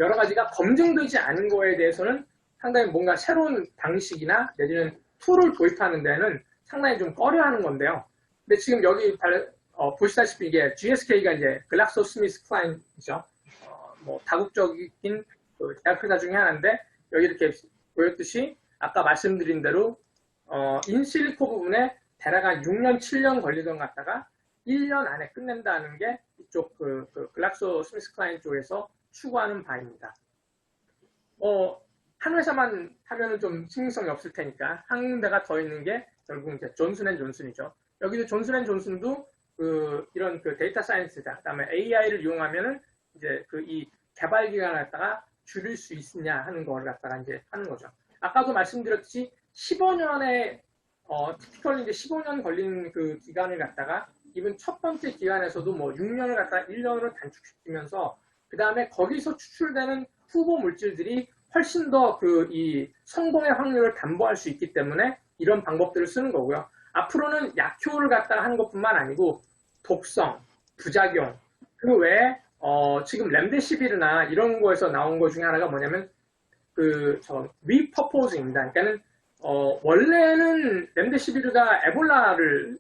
여러 가지가 검증되지 않은 거에 대해서는 상당히 뭔가 새로운 방식이나 내지는 툴을 도입하는 데는 상당히 좀 꺼려하는 건데요. 근데 지금 여기 보시다시피 이게 GSK가 이제 글락소스미스클라인이죠. 뭐 다국적인 그 제약회사 중에 하나인데 여기 이렇게 보였듯이 아까 말씀드린 대로 인실리코 부분에 대략 한 6년, 7년 걸리던 것 같다가 1년 안에 끝낸다는 게 이쪽 그 글락소스미스클라인 쪽에서 추구하는 바입니다. 한 회사만 하면은 좀 신빙성이 없을 테니까 한 군데가 더 있는 게 결국 이제 존슨앤존슨이죠. 여기도 존슨앤존슨도 이런 그 데이터 사이언스다. 그다음에 AI를 이용하면은 이제 이 개발 기간을 갖다가 줄일 수 있느냐 하는 걸 갖다가 이제 하는 거죠. 아까도 말씀드렸듯이 15년에 티피컬리 이제 15년 걸리는 그 기간을 갖다가 이번 첫 번째 기간에서도 뭐 6년을 갖다가 1년으로 단축시키면서 그 다음에 거기서 추출되는 후보 물질들이 훨씬 더 이 성공의 확률을 담보할 수 있기 때문에 이런 방법들을 쓰는 거고요. 앞으로는 약효를 갖다가 하는 것뿐만 아니고 독성, 부작용, 그 외에 지금 렘데시비르나 이런 거에서 나온 것 중에 하나가 뭐냐면 리퍼포즈입니다. 그러니까는 원래는 렘데시비르가 에볼라를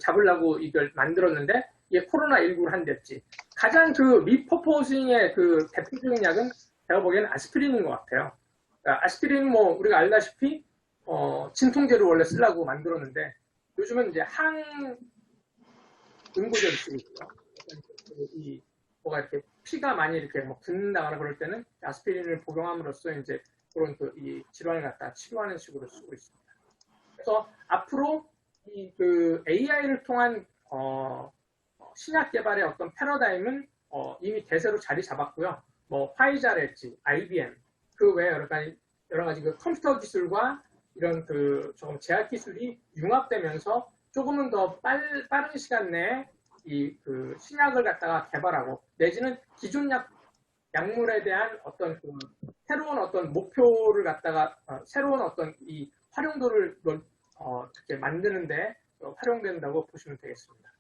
잡으려고 이걸 만들었는데 이게 코로나19를 한댔지. 가장 미퍼포징의 대표적인 약은 제가 보기에는 아스피린인 것 같아요. 그러니까 아스피린 뭐 우리가 알다시피 진통제를 원래 쓰려고 만들었는데 요즘은 이제 응고제를 쓰고 있고요. 이 뭐가 이렇게 피가 많이 이렇게 뭐 붓는다거나 그럴 때는 아스피린을 복용함으로써 이제 그런 이 질환을 갖다 치료하는 식으로 쓰고 있습니다. 그래서 앞으로 이 AI를 통한 신약 개발의 어떤 패러다임은 이미 대세로 자리 잡았고요. 뭐 화이자랄지 IBM 그 외에 여러 가지 컴퓨터 기술과 이런 조금 제약 기술이 융합되면서 조금은 더 빠른 시간 내에 이 신약을 갖다가 개발하고 내지는 기존 약물에 대한 어떤 새로운 어떤 목표를 갖다가 새로운 어떤 이 활용도를 이렇게 만드는데 활용된다고 보시면 되겠습니다.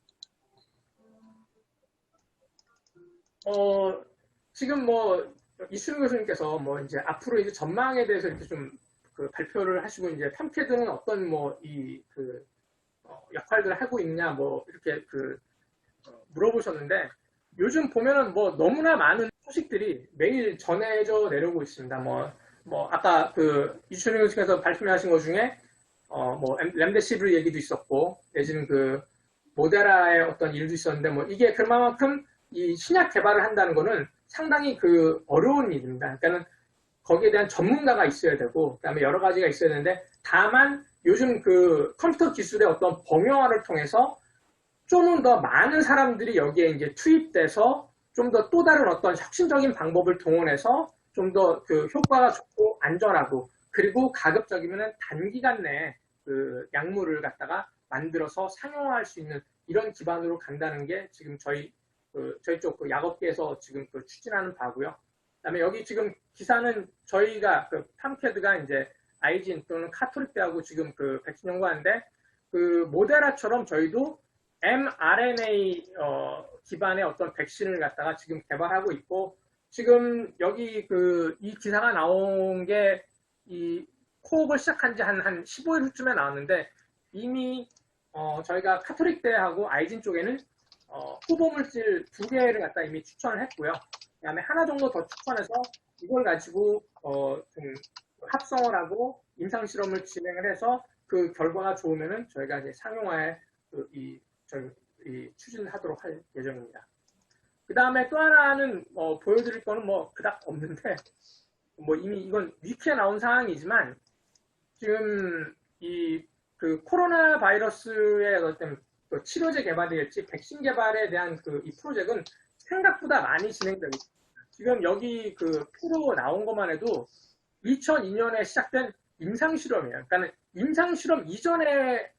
지금 뭐 이수민 교수님께서 뭐 이제 앞으로 이제 전망에 대해서 이렇게 좀 발표를 하시고 이제 팜캐드는 어떤 뭐 역할들을 하고 있느냐 뭐 이렇게 물어보셨는데 요즘 보면은 뭐 너무나 많은 소식들이 매일 전해져 내려오고 있습니다. 뭐 아까 이수민 교수님께서 발표하신 것 중에 뭐 렘데시비르 얘기도 있었고 내지는 모데라의 어떤 일도 있었는데 뭐 이게 그만큼 이 신약 개발을 한다는 거는 상당히 어려운 일입니다. 그러니까는 거기에 대한 전문가가 있어야 되고 그다음에 여러 가지가 있어야 되는데 다만 요즘 컴퓨터 기술의 어떤 범용화를 통해서 좀 더 많은 사람들이 여기에 이제 투입돼서 좀 더 또 다른 어떤 혁신적인 방법을 동원해서 좀 더 효과가 좋고 안전하고 그리고 가급적이면 단기간 내에 약물을 갖다가 만들어서 상용화할 수 있는 이런 기반으로 간다는 게 지금 저희 쪽 약업계에서 지금 추진하는 바고요. 그다음에 여기 지금 기사는 저희가 팜캐드가 이제 아이진 또는 카톨릭대하고 지금 백신 연구하는데 모데라처럼 저희도 mRNA 기반의 어떤 백신을 갖다가 지금 개발하고 있고 지금 여기 이 기사가 나온 게 이 코업을 시작한 지 한 15일 후쯤에 나왔는데 이미 저희가 카톨릭대하고 아이진 쪽에는 후보물질 2개를 갖다 이미 추천을 했고요. 그 다음에 하나 정도 더 추천해서 이걸 가지고 좀 합성을 하고 임상실험을 진행을 해서 그 결과가 좋으면은 저희가 이제 상용화에 추진하도록 할 예정입니다. 그 다음에 또 하나는 보여드릴 거는 뭐 그닥 없는데 뭐 이미 이건 위키에 나온 사항이지만 지금 코로나 바이러스의 어떤 치료제 개발이랄지 백신 개발에 대한 이 프로젝트는 생각보다 많이 진행되고 있습니다. 지금 여기 표로 나온 것만 해도 2002년에 시작된 임상실험이에요. 그러니까 임상실험 이전에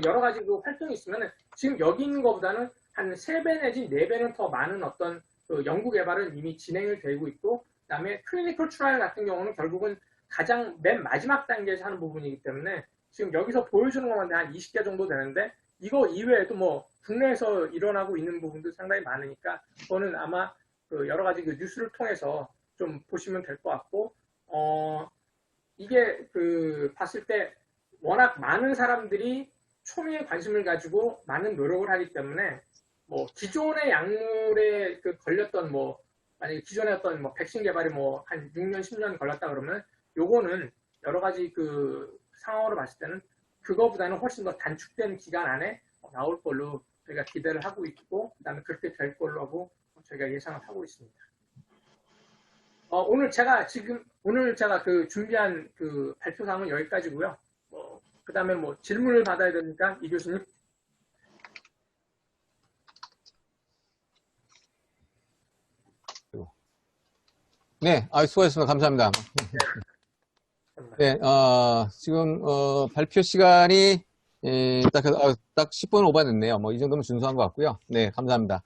여러 가지 활동이 있으면 지금 여기 있는 것보다는 한 3배 내지 4배는 더 많은 어떤 연구 개발은 이미 진행이 되고 있고 그다음에 클리니컬 트라이얼 같은 경우는 결국은 가장 맨 마지막 단계에서 하는 부분이기 때문에 지금 여기서 보여주는 것만 한 20개 정도 되는데 이거 이외에도 뭐 국내에서 일어나고 있는 부분도 상당히 많으니까 그거는 아마 여러 가지 뉴스를 통해서 좀 보시면 될 것 같고 이게 봤을 때 워낙 많은 사람들이 초미의 관심을 가지고 많은 노력을 하기 때문에 뭐 기존의 약물에 걸렸던 만약에 기존에 어떤 백신 개발이 한 6년, 10년 걸렸다 그러면 요거는 여러 가지 상황으로 봤을 때는 그거보다는 훨씬 더 단축된 기간 안에 나올 걸로 저희가 기대를 하고 있고 그다음에 그렇게 될 걸로 하고 저희가 예상을 하고 있습니다. 오늘 제가 준비한 발표 사항은 여기까지고요. 그다음에 질문을 받아야 되니까 이 교수님. 네, 수고하셨습니다. 감사합니다. 네, 지금 발표 시간이 딱 10분 오버됐네요. 이 정도면 준수한 것 같고요. 네, 감사합니다.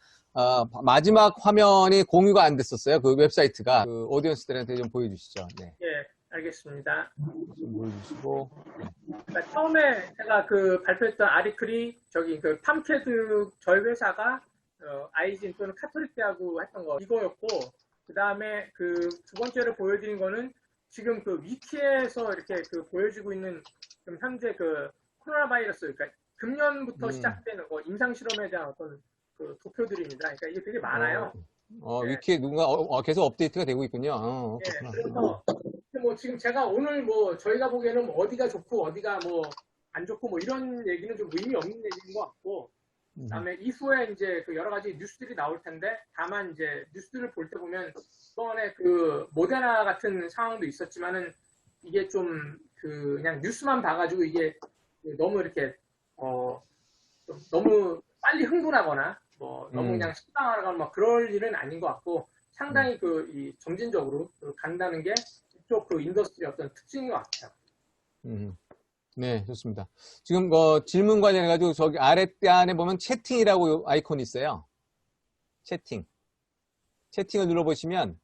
마지막 화면이 공유가 안 됐었어요. 웹사이트가 오디언스들한테 좀 보여주시죠. 네. 예, 알겠습니다. 좀 보여주시고. 네. 그러니까 처음에 제가 발표했던 아리클이 팜캐드 저희 회사가 아이진 또는 카톨릭대하고 했던 거 이거였고 그 다음에 두 번째로 보여드린 거는 지금 그 위키에서 이렇게 그 보여지고 있는 지금 현재 그 코로나 바이러스, 그러니까 금년부터 시작되는 뭐 임상 실험에 대한 어떤 그 도표들입니다. 그러니까 이게 되게 많아요. 네. 위키에 누군가 계속 업데이트가 되고 있군요. 네, 그렇구나. 그래서 뭐 지금 제가 오늘 뭐 저희가 보기에는 뭐 어디가 좋고 어디가 뭐 안 좋고 뭐 이런 얘기는 좀 의미 없는 얘기인 것 같고, 그다음에 이후에 이제 그 여러 가지 뉴스들이 나올 텐데, 다만 이제 뉴스들을 볼 때 보면 이번에 그 모데나 같은 상황도 있었지만은 이게 좀 그냥 뉴스만 봐가지고 이게 너무 이렇게 좀 너무 빨리 흥분하거나 뭐 너무 그냥 실망하거나 막 그럴 일은 아닌 것 같고, 상당히 그 이 점진적으로 간다는 게 이쪽 그 인더스트리의 어떤 특징인 것 같아요. 네, 좋습니다. 지금 질문 관련해가지고 저기 아랫단에 보면 채팅이라고 아이콘이 있어요. 채팅을 눌러보시면,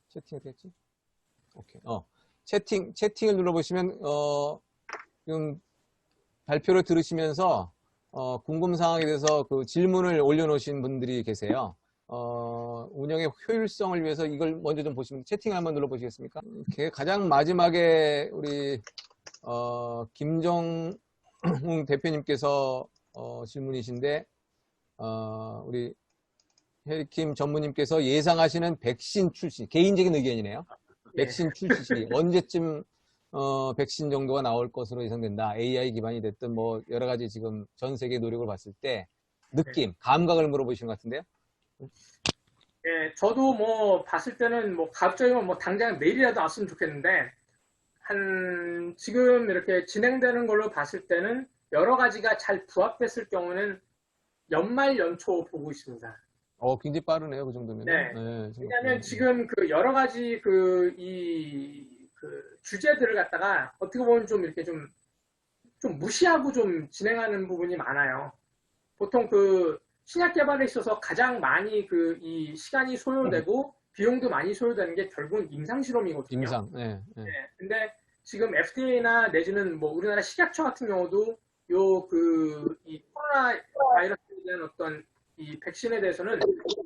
채팅 어떻게 했지? 오케이. 채팅을 눌러보시면, 지금 발표를 들으시면서, 궁금 사항에 대해서 그 질문을 올려놓으신 분들이 계세요. 운영의 효율성을 위해서 이걸 먼저 좀 보시면, 채팅을 한번 눌러보시겠습니까? 이렇게 가장 마지막에 우리, 김정웅 대표님께서 질문이신데, 우리 헬킴 전무님께서 예상하시는 백신 출시, 개인적인 의견이네요. 백신 출시, 언제쯤 백신 정도가 나올 것으로 예상된다. AI 기반이 됐든 뭐 여러 가지 지금 전 세계 노력을 봤을 때 느낌, 감각을 물어보신 것 같은데요. 예, 저도 뭐 봤을 때는 뭐 갑자기 뭐 당장 내일이라도 왔으면 좋겠는데, 지금 이렇게 진행되는 걸로 봤을 때는 여러 가지가 잘 부합됐을 경우는 연말 연초 보고 있습니다. 굉장히 빠르네요, 그 정도면. 네. 왜냐하면 지금 그 여러 가지 그 주제들을 갖다가 어떻게 보면 좀 이렇게 좀 무시하고 좀 진행하는 부분이 많아요. 보통 그 신약 개발에 있어서 가장 많이 그 이 시간이 소요되고 비용도 많이 소요되는 게 결국은 임상실험이거든요. 네. 근데 지금 FDA나 내지는 뭐 우리나라 식약처 같은 경우도 이 코로나 바이러스에 대한 어떤 이 백신에 대해서는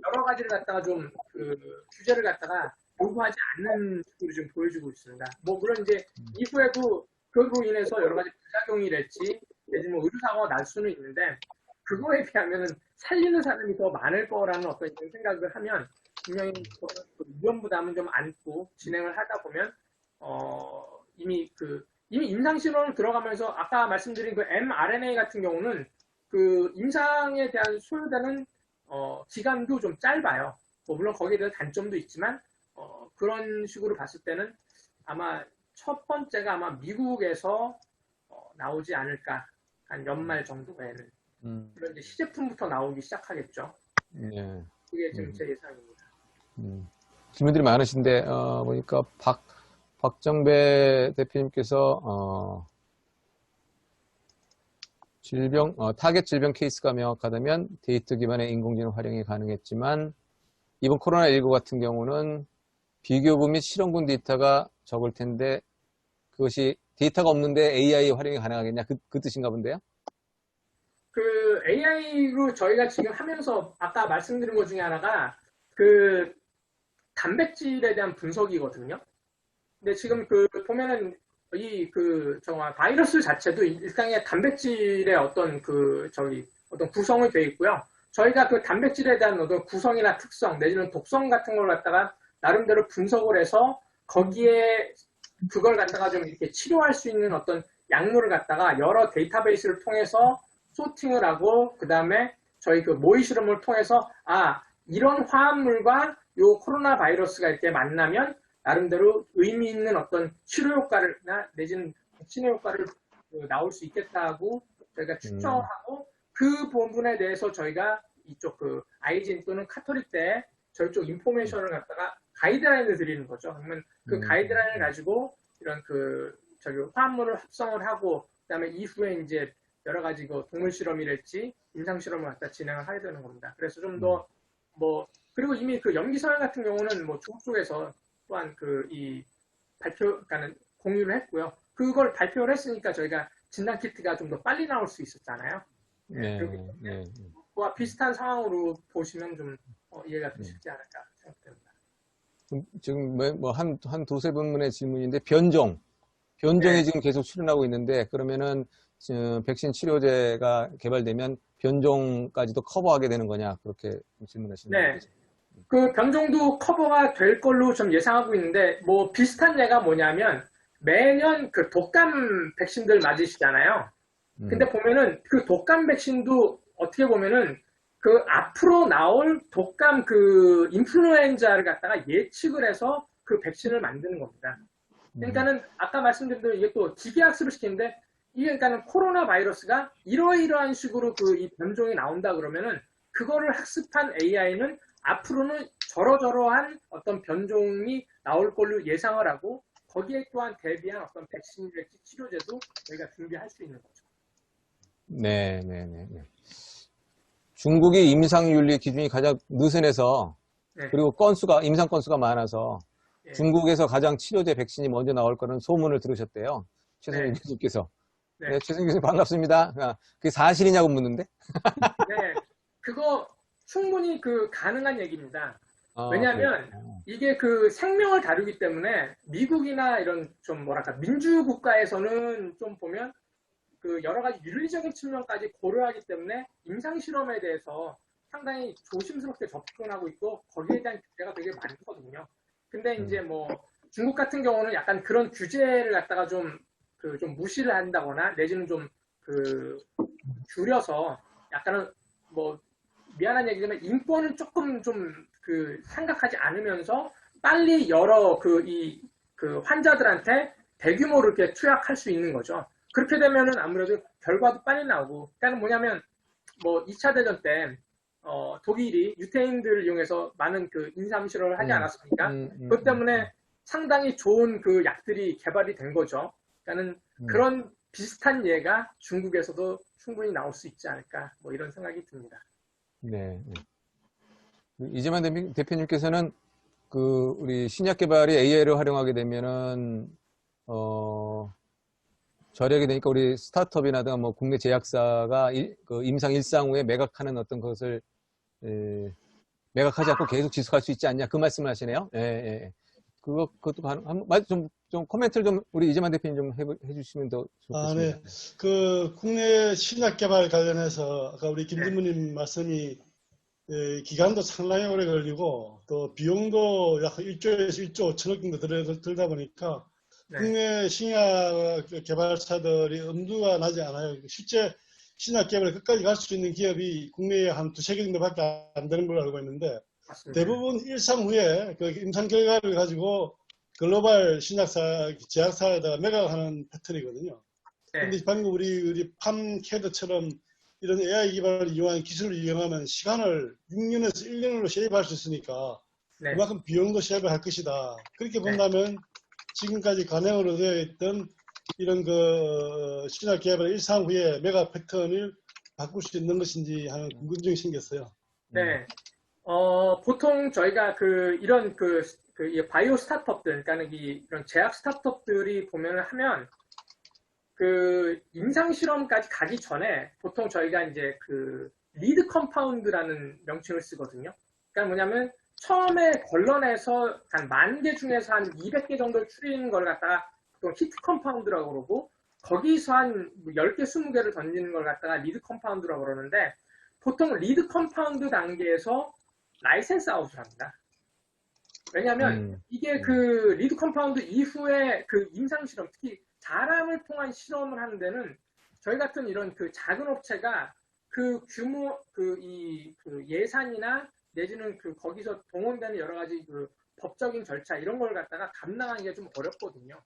여러 가지를 갖다가 좀 그 규제를 갖다가 요구하지 않는 식으로 지금 보여주고 있습니다. 뭐 물론 이제 이후에도 그로 인해서 여러 가지 부작용이랄지 내지는 뭐 의료사고가 날 수는 있는데, 그거에 비하면은 살리는 사람이 더 많을 거라는 어떤 이런 생각을 하면 분명히 위험 부담은 좀 안고 진행을 하다 보면 이미 임상실험을 들어가면서 아까 말씀드린 그 mRNA 같은 경우는 그 임상에 대한 소요되는 기간도 좀 짧아요. 뭐 물론 거기에 대한 단점도 있지만 그런 식으로 봤을 때는 아마 첫 번째가 아마 미국에서 나오지 않을까, 한 연말 정도에는. 그런 이제 시제품부터 나오기 시작하겠죠. 네. 그게 지금 제 예상입니다. 질문들이 많으신데 보니까 박정배 대표님께서 타겟 질병 케이스가 명확하다면 데이터 기반의 인공지능 활용이 가능했지만 이번 코로나19 같은 경우는 비교구 및 실험군 데이터가 적을 텐데 그것이 데이터가 없는데 AI 활용이 가능하겠냐 그 뜻인가 본데요? 그 AI로 저희가 지금 하면서 아까 말씀드린 것 중에 하나가 그 단백질에 대한 분석이거든요. 근데 지금 그 보면은 정말 바이러스 자체도 일상의 단백질의 어떤 어떤 구성이 되어 있고요. 저희가 그 단백질에 대한 어떤 구성이나 특성 내지는 독성 같은 걸 갖다가 나름대로 분석을 해서 거기에 그걸 갖다가 좀 이렇게 치료할 수 있는 어떤 약물을 갖다가 여러 데이터베이스를 통해서 소팅을 하고, 그 다음에 저희 그 모의 실험을 통해서 이런 화합물과 요 코로나 바이러스가 이렇게 만나면 나름대로 의미 있는 어떤 치료 효과나 내지는 백신의 효과를 나올 수 있겠다고 저희가 추정하고, 그 부분에 대해서 저희가 이쪽 그 아이진 또는 카톨릭 때 저희 쪽 인포메이션을 갖다가 가이드라인을 드리는 거죠. 그러면 그 가이드라인을 가지고 이런 화합물을 합성을 하고, 그다음에 이후에 이제 여러 가지 동물 실험이랄지 임상 실험을 갖다 진행을 해야 되는 겁니다. 그래서 좀 더 그리고 이미 그 염기설 같은 경우는 뭐 중국 쪽에서 또한 그러니까는 공유를 했고요. 그걸 발표를 했으니까 저희가 진단 키트가 좀 더 빨리 나올 수 있었잖아요. 그와 비슷한 상황으로 보시면 좀 이해가 더 쉽지 않을까 생각됩니다. 지금 한 두세 분의 질문인데, 변종이 네. 지금 계속 출현하고 있는데, 그러면은 백신 치료제가 개발되면 변종까지도 커버하게 되는 거냐, 그렇게 질문하시는 네. 거죠. 그 변종도 커버가 될 걸로 좀 예상하고 있는데, 뭐 비슷한 예가 뭐냐면, 매년 그 독감 백신들 맞으시잖아요. 근데 음, 보면은 그 독감 백신도 어떻게 보면은 그 앞으로 나올 독감 그 인플루엔자를 갖다가 예측을 해서 그 백신을 만드는 겁니다. 음, 그러니까는 아까 말씀드린 대로 이게 또 기계학습을 시키는데 이게 그러니까는 코로나 바이러스가 이러이러한 식으로 그 이 변종이 나온다 그러면은 그거를 학습한 AI는 앞으로는 저러저러한 어떤 변종이 나올 걸로 예상을 하고 거기에 또한 대비한 어떤 백신이랄지 치료제도 저희가 준비할 수 있는 거죠. 네, 네, 네, 네. 중국이 임상윤리 기준이 가장 느슨해서, 네, 그리고 임상 건수가 많아서, 예, 중국에서 가장 치료제 백신이 먼저 나올 거라는 소문을 들으셨대요. 최성윤 네, 교수님께서. 네, 네, 최성윤 교수님 반갑습니다. 그게 사실이냐고 묻는데? 네. 그거 충분히 그 가능한 얘기입니다. 그래요. 왜냐하면 이게 그 생명을 다루기 때문에 미국이나 이런 좀 뭐랄까 민주 국가에서는 좀 보면 그 여러 가지 윤리적인 측면까지 고려하기 때문에 임상 실험에 대해서 상당히 조심스럽게 접근하고 있고 거기에 대한 규제가 되게 많거든요. 근데 이제 음, 뭐 중국 같은 경우는 약간 그런 규제를 갖다가 좀 좀 무시를 한다거나 내지는 좀 그 줄여서 약간은 뭐 미안한 얘기지만 인권을 조금 좀 그 생각하지 않으면서 빨리 여러 그 환자들한테 대규모로 이렇게 투약할 수 있는 거죠. 그렇게 되면은 아무래도 결과도 빨리 나오고, 그러니까 뭐냐면 뭐 2차 대전 때 독일이 유태인들을 이용해서 많은 그 인삼 실험을 하지 음, 않았습니까? 음, 그것 음, 때문에 상당히 좋은 그 약들이 개발이 된 거죠. 그러니까는 음. 그런 비슷한 예가 중국에서도 충분히 나올 수 있지 않을까, 뭐 이런 생각이 듭니다. 네. 네. 이재만 대표님께서는 우리 신약 개발이 AI를 활용하게 되면은, 어, 저력이 되니까 우리 스타트업이나 뭐 국내 제약사가 그 임상 일상 후에 매각하는 어떤 것을 에, 매각하지 않고 계속 지속할 수 있지 않냐, 그 말씀을 하시네요. 예, 예. 예. 그것도 좀 코멘트를 좀 우리 이재만 대표님 좀 해주시면 더 아, 좋겠습니다. 네. 그 국내 신약 개발 관련해서 아까 우리 네, 김진무님 말씀이 기간도 상당히 오래 걸리고 또 비용도 약 1조에서 1조 5천억 정도 들다 보니까 네, 국내 신약 개발사들이 엄두가 나지 않아요. 실제 신약 개발에 끝까지 갈 수 있는 기업이 국내에 한 두세 개 정도밖에 안 되는 걸로 알고 있는데 맞습니다. 대부분 일상 후에 그 임상 결과를 가지고 글로벌 신약사, 제약사에다가 매각하는 패턴이거든요. 네, 근데 방금 우리 팜캐드처럼 이런 AI 기반을 이용한 기술을 이용하면 시간을 6년에서 1년으로 쉐입할 수 있으니까 네, 그만큼 비용도 쉐입을 할 것이다. 그렇게 네, 본다면 지금까지 관행으로 되어 있던 이런 그 신약 개발 일상 후에 메가 패턴을 바꿀 수 있는 것인지 하는 궁금증이 생겼어요. 음, 네. 보통 저희가 이런 이 바이오 스타트업들, 그러니까 이런 제약 스타트업들이 보면은 하면 그 임상 실험까지 가기 전에 보통 저희가 이제 그 리드 컴파운드라는 명칭을 쓰거든요. 그러니까 뭐냐면 처음에 걸러내서 한 10,000개 중에서 한 200개 정도를 추리는 걸 갖다가 보통 히트 컴파운드라고 그러고 거기서 한 10개, 20개를 던지는 걸 갖다가 리드 컴파운드라고 그러는데 보통 리드 컴파운드 단계에서 라이센스 아웃을 합니다. 왜냐하면 음, 이게 그 음, 리드 컴파운드 이후에 그 임상 실험, 특히 사람을 통한 실험을 하는 데는 저희 같은 이런 그 작은 업체가 그 규모, 그 예산이나 내지는 그 거기서 동원되는 여러 가지 그 법적인 절차 이런 걸 갖다가 감당하기가 좀 어렵거든요.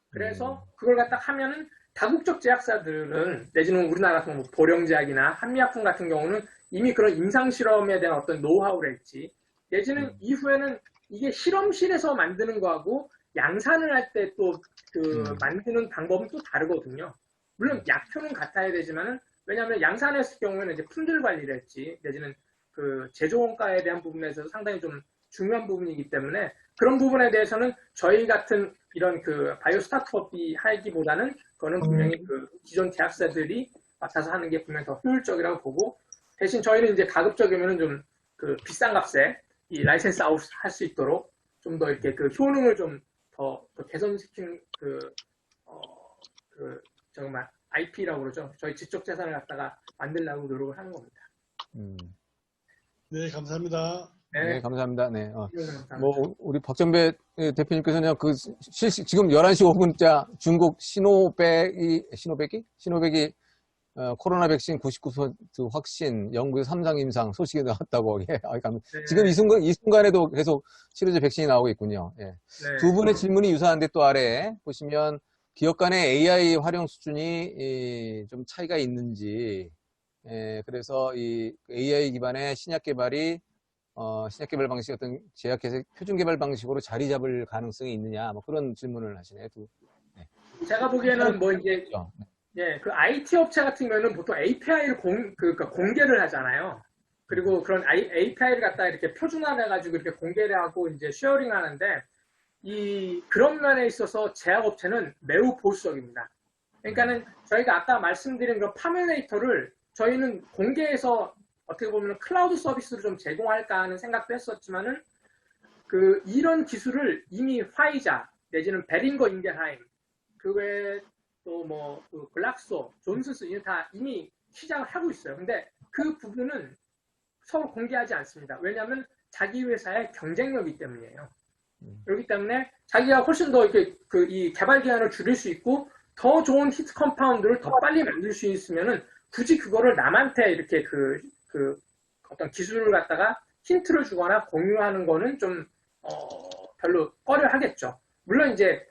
그래서 그걸 갖다 하면은 다국적 제약사들은 내지는 우리나라 뭐 보령제약이나 한미약품 같은 경우는 이미 그런 임상 실험에 대한 어떤 노하우랄지 내지는 음, 이후에는 이게 실험실에서 만드는 거하고 양산을 할 때 또 그 음, 만드는 방법은 또 다르거든요. 물론 약효는 같아야 되지만은 왜냐하면 양산했을 경우에는 이제 품질 관리를 했지 내지는 그 제조 원가에 대한 부분에서 상당히 좀 중요한 부분이기 때문에 그런 부분에 대해서는 저희 같은 이런 그 바이오 스타트업이 하기보다는 그거는 분명히 그 기존 제약사들이 맡아서 하는 게 분명히 더 효율적이라고 보고 대신 저희는 이제 가급적이면은 좀 그 비싼 값에 이 라이센스 아웃 할 수 있도록 좀 더 이렇게 그 효능을 좀 더 개선시키는 정말 IP라고 그러죠. 저희 지적 재산을 갖다가 만들려고 노력을 하는 겁니다. 네, 감사합니다. 네, 감사합니다. 네. 감사합니다. 뭐, 우리 박정배 대표님께서는 지금 11시 5분자 중국 시노백이 코로나 백신 99% 확신, 영국의 3상 임상 소식이 나왔다고. 예, 네. 지금 이 순간에도 계속 치료제 백신이 나오고 있군요. 예. 네. 두 분의 질문이 유사한데 또 아래 보시면 기업 간의 AI 활용 수준이 좀 차이가 있는지, 그래서 이 AI 기반의 신약 개발 방식 어떤 제약회사 표준 개발 방식으로 자리 잡을 가능성이 있느냐, 뭐 그런 질문을 하시네요. 네. 제가 보기에는 뭐 이제 예, 그 IT 업체 같은 경우는 보통 API를 공개를 하잖아요. 그리고 그런 API를 갖다 이렇게 표준화해가지고 이렇게 공개를 하고 이제 쉐어링 하는데, 그런 면에 있어서 제약업체는 매우 보수적입니다. 그러니까는 저희가 아까 말씀드린 그 파밀레이터를 저희는 공개해서 어떻게 보면 클라우드 서비스로 좀 제공할까 하는 생각도 했었지만은, 이런 기술을 이미 화이자, 내지는 베링거 인겐하임, 그 외에 또 뭐, 글락소, 존슨스, 이게 다 이미 시작을 하고 있어요. 근데 그 부분은 서로 공개하지 않습니다. 왜냐하면 자기 회사의 경쟁력이기 때문이에요. 그렇기 때문에 자기가 훨씬 더 이렇게 이 개발 기간을 줄일 수 있고 더 좋은 히트 컴파운드를 더 빨리 만들 수 있으면은 굳이 그거를 남한테 이렇게 어떤 기술을 갖다가 힌트를 주거나 공유하는 거는 좀 별로 꺼려 하겠죠. 물론 이제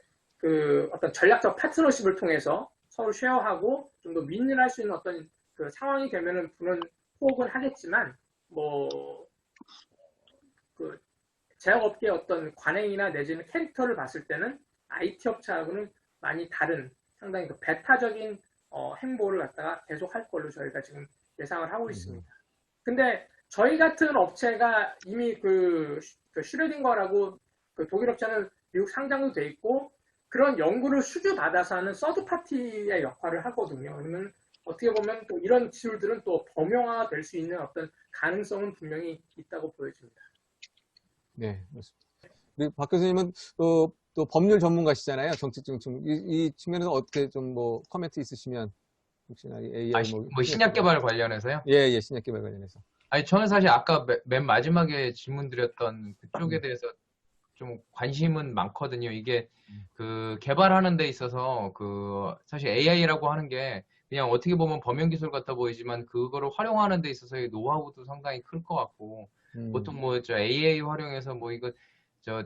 어떤 전략적 파트너십을 통해서 서로 쉐어하고 좀 더 윈윈할 수 있는 어떤 상황이 되면은 분은 호흡은 하겠지만, 제약업계의 어떤 관행이나 내지는 캐릭터를 봤을 때는 IT 업체하고는 많이 다른 상당히 배타적인 행보를 갖다가 계속 할 걸로 저희가 지금 예상을 하고 있습니다. 근데 저희 같은 업체가 이미 슈레딩거라고 독일 업체는 미국 상장도 돼 있고 그런 연구를 수주받아서 하는 서드파티의 역할을 하거든요. 그러면 어떻게 보면 또 이런 기술들은 또 범용화가 될 수 있는 어떤 가능성은 분명히 있다고 보여집니다. 네, 그렇습니다. 우리 박 교수님은 또 법률 전문가시잖아요. 이 측면에서 어떻게 좀 뭐 코멘트 있으시면 혹시나 AI 신약 개발 관련해서요? 예, 신약 개발 관련해서. 아니, 저는 사실 아까 맨 마지막에 질문 드렸던 그쪽에 대해서 좀 관심은 많거든요. 이게 개발하는 데 있어서 사실 AI라고 하는 게 그냥 어떻게 보면 범용 기술 같아 보이지만 그거를 활용하는 데 있어서의 노하우도 상당히 클 것 같고, 보통 AI 활용해서 이거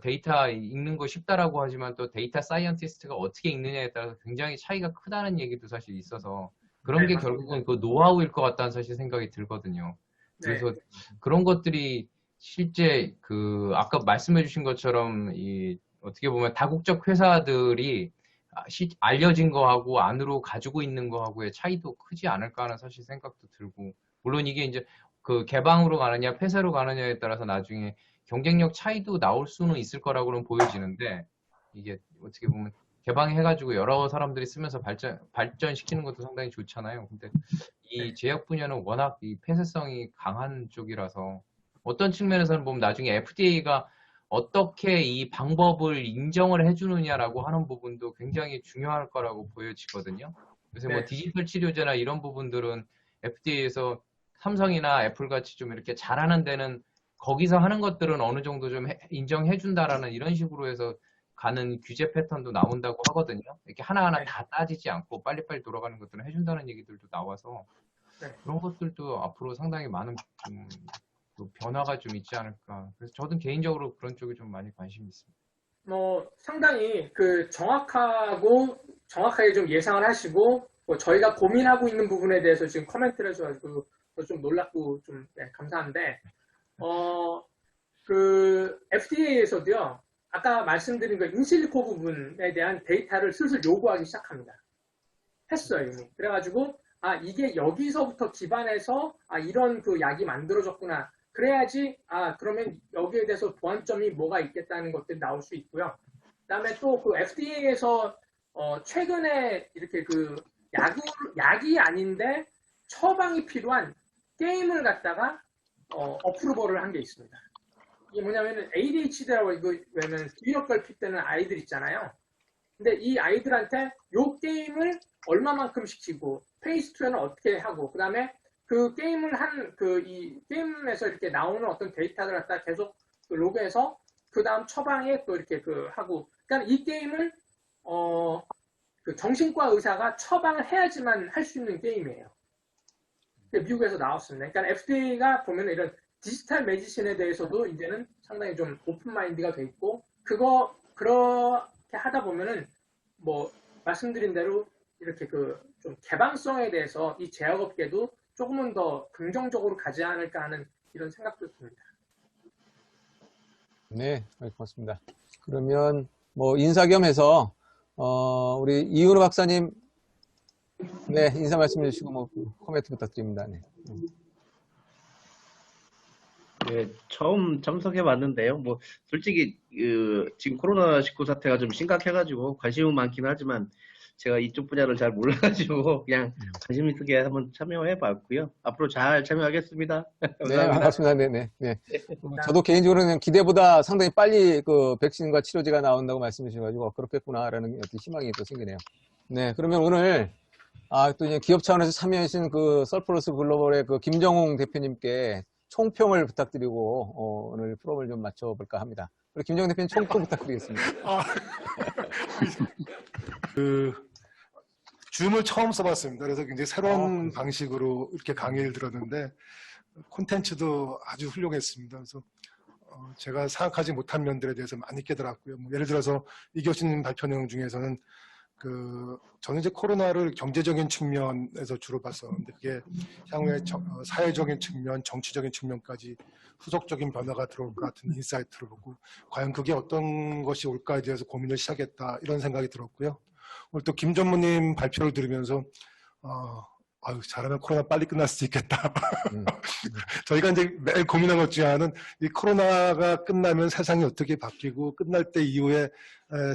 데이터 읽는 거 쉽다라고 하지만 또 데이터 사이언티스트가 어떻게 읽느냐에 따라서 굉장히 차이가 크다는 얘기도 사실 있어서 그런 게 결국은 그 노하우일 것 같다는 사실 생각이 들거든요. 그래서 그런 것들이 실제 아까 말씀해 주신 것처럼 어떻게 보면 다국적 회사들이 알려진 거하고 안으로 가지고 있는 거하고의 차이도 크지 않을까 하는 사실 생각도 들고, 물론 이게 이제 개방으로 가느냐 폐쇄로 가느냐에 따라서 나중에 경쟁력 차이도 나올 수는 있을 거라고는 보여지는데, 이게 어떻게 보면 개방해가지고 여러 사람들이 쓰면서 발전시키는 것도 상당히 좋잖아요. 근데 이 제약 분야는 워낙 이 폐쇄성이 강한 쪽이라서 어떤 측면에서는 보면 나중에 FDA가 어떻게 이 방법을 인정을 해주느냐라고 하는 부분도 굉장히 중요할 거라고 보여지거든요. 그래서 뭐 디지털 치료제나 이런 부분들은 FDA에서 삼성이나 애플같이 좀 이렇게 잘하는 데는 거기서 하는 것들은 어느 정도 좀 인정해준다라는 이런 식으로 해서 가는 규제 패턴도 나온다고 하거든요. 이렇게 하나하나 다 따지지 않고 빨리빨리 돌아가는 것들은 해준다는 얘기들도 나와서 그런 것들도 앞으로 상당히 많은 변화가 좀 있지 않을까. 그래서 저도 개인적으로 그런 쪽에 좀 많이 관심이 있습니다. 상당히 정확하게 좀 예상을 하시고 저희가 고민하고 있는 부분에 대해서 지금 코멘트를 해줘가지고 좀 놀랍고 좀 감사한데, FDA에서도요, 아까 말씀드린 인실리코 부분에 대한 데이터를 슬슬 요구하기 시작합니다. 했어요, 이미. 그래가지고, 이게 여기서부터 기반해서, 이런 약이 만들어졌구나. 그래야지, 그러면 여기에 대해서 보완점이 뭐가 있겠다는 것들이 나올 수 있고요. 그 다음에 또 FDA에서, 최근에 이렇게 약이 아닌데 처방이 필요한 게임을 갖다가, 어프로벌을 한 게 있습니다. 이게 뭐냐면은 ADHD라고 이거 왜냐면 기억결핍되는 아이들 있잖아요. 근데 이 아이들한테 요 게임을 얼마만큼 시키고 페이스2에는 어떻게 하고 그다음에 그 게임을 한 이 게임에서 이렇게 나오는 어떤 데이터를 갖다 계속 그 로그해서 그다음 처방에 또 이렇게 하고 그러니까 이 게임을 그 정신과 의사가 처방을 해야지만 할 수 있는 게임이에요. 미국에서 나왔습니다. 그러니까 FDA가 보면 이런 디지털 메디신에 대해서도 이제는 상당히 좀 오픈 마인드가 돼 있고 그렇게 하다 보면은 뭐 말씀드린 대로 이렇게 좀 개방성에 대해서 이 제약업계도 조금은 더 긍정적으로 가지 않을까 하는 이런 생각도 듭니다. 네, 고맙습니다. 그러면 뭐 인사 겸해서 우리 이은호 박사님, 네, 인사 말씀해 주시고 뭐 코멘트 부탁드립니다. 네. 네, 처음 참석해 봤는데요. 뭐 솔직히 지금 코로나19 사태가 좀 심각해가지고 관심은 많긴 하지만 제가 이쪽 분야를 잘 몰라가지고 그냥 관심 있게 한번 참여해 봤고요. 앞으로 잘 참여하겠습니다. 네, 감사합니다. 반갑습니다. 네. 저도 개인적으로는 기대보다 상당히 빨리 그 백신과 치료제가 나온다고 말씀해 주셔가지고 그렇겠구나라는 어떤 희망이 또 생기네요. 네, 그러면 오늘 또 이제 기업 차원에서 참여하신 그 썰플러스 글로벌의 그 김정웅 대표님께 총평을 부탁드리고 오늘 프로그램을 좀 맞춰볼까 합니다. 우리 김정웅 대표님 총평 부탁드리겠습니다. 줌을 처음 써봤습니다. 그래서 굉장히 새로운 방식으로 이렇게 강의를 들었는데 콘텐츠도 아주 훌륭했습니다. 그래서 제가 생각하지 못한 면들에 대해서 많이 깨달았고요. 뭐 예를 들어서 이 교수님 발표 내용 중에서는 저는 이제 코로나를 경제적인 측면에서 주로 봤었는데 그게 향후에 사회적인 측면, 정치적인 측면까지 후속적인 변화가 들어올 것 같은 인사이트를 보고 과연 그게 어떤 것이 올까에 대해서 고민을 시작했다 이런 생각이 들었고요. 오늘 또 김 전무님 발표를 들으면서 잘하면 코로나 빨리 끝날 수도 있겠다. 저희가 이제 매일 고민한 것 중에 하나는 이 코로나가 끝나면 세상이 어떻게 바뀌고 끝날 때 이후에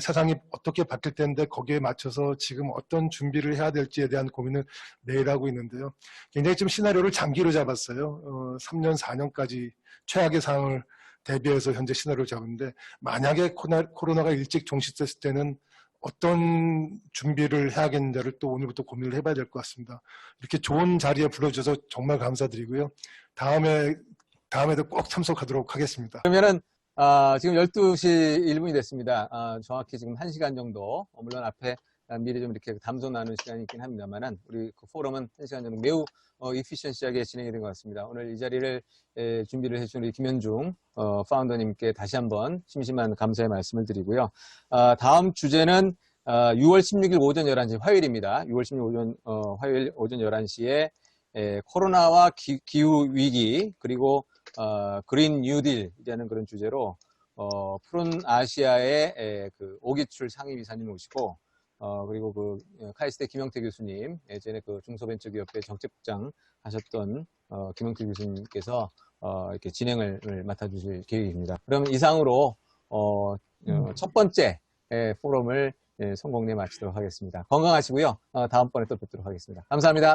세상이 어떻게 바뀔 텐데 거기에 맞춰서 지금 어떤 준비를 해야 될지에 대한 고민을 매일 하고 있는데요. 굉장히 좀 시나리오를 장기로 잡았어요. 3년, 4년까지 최악의 상황을 대비해서 현재 시나리오를 잡았는데 만약에 코로나가 일찍 종식됐을 때는 어떤 준비를 해야겠는지를 또 오늘부터 고민을 해봐야 될 것 같습니다. 이렇게 좋은 자리에 불러주셔서 정말 감사드리고요. 다음에도 꼭 참석하도록 하겠습니다. 그러면은 지금 12시 1분이 됐습니다. 정확히 지금 1시간 정도, 물론 앞에 미리 좀 이렇게 담소 나눈 시간이 있긴 합니다만은 우리 그 포럼은 1시간 정도 매우 이피션시하게 진행이 된 것 같습니다. 오늘 이 자리를 준비를 해주신 우리 김현중 파운더님께 다시 한번 심심한 감사의 말씀을 드리고요. 다음 주제는 6월 16일 오전 11시 화요일입니다. 6월 16일 화요일 오전 11시에 코로나와 기후 위기 그리고 그린 뉴딜이라는 그런 주제로 푸른 아시아의 그 오기출 상임이사님 오시고 그리고 카이스트 김영태 교수님, 예전에 중소벤처기업회 정책국장 하셨던 김영태 교수님께서 이렇게 진행을 맡아주실 계획입니다. 그러면 이상으로 첫 번째 포럼을 성공리에 마치도록 하겠습니다. 건강하시고요. 다음번에 또 뵙도록 하겠습니다. 감사합니다.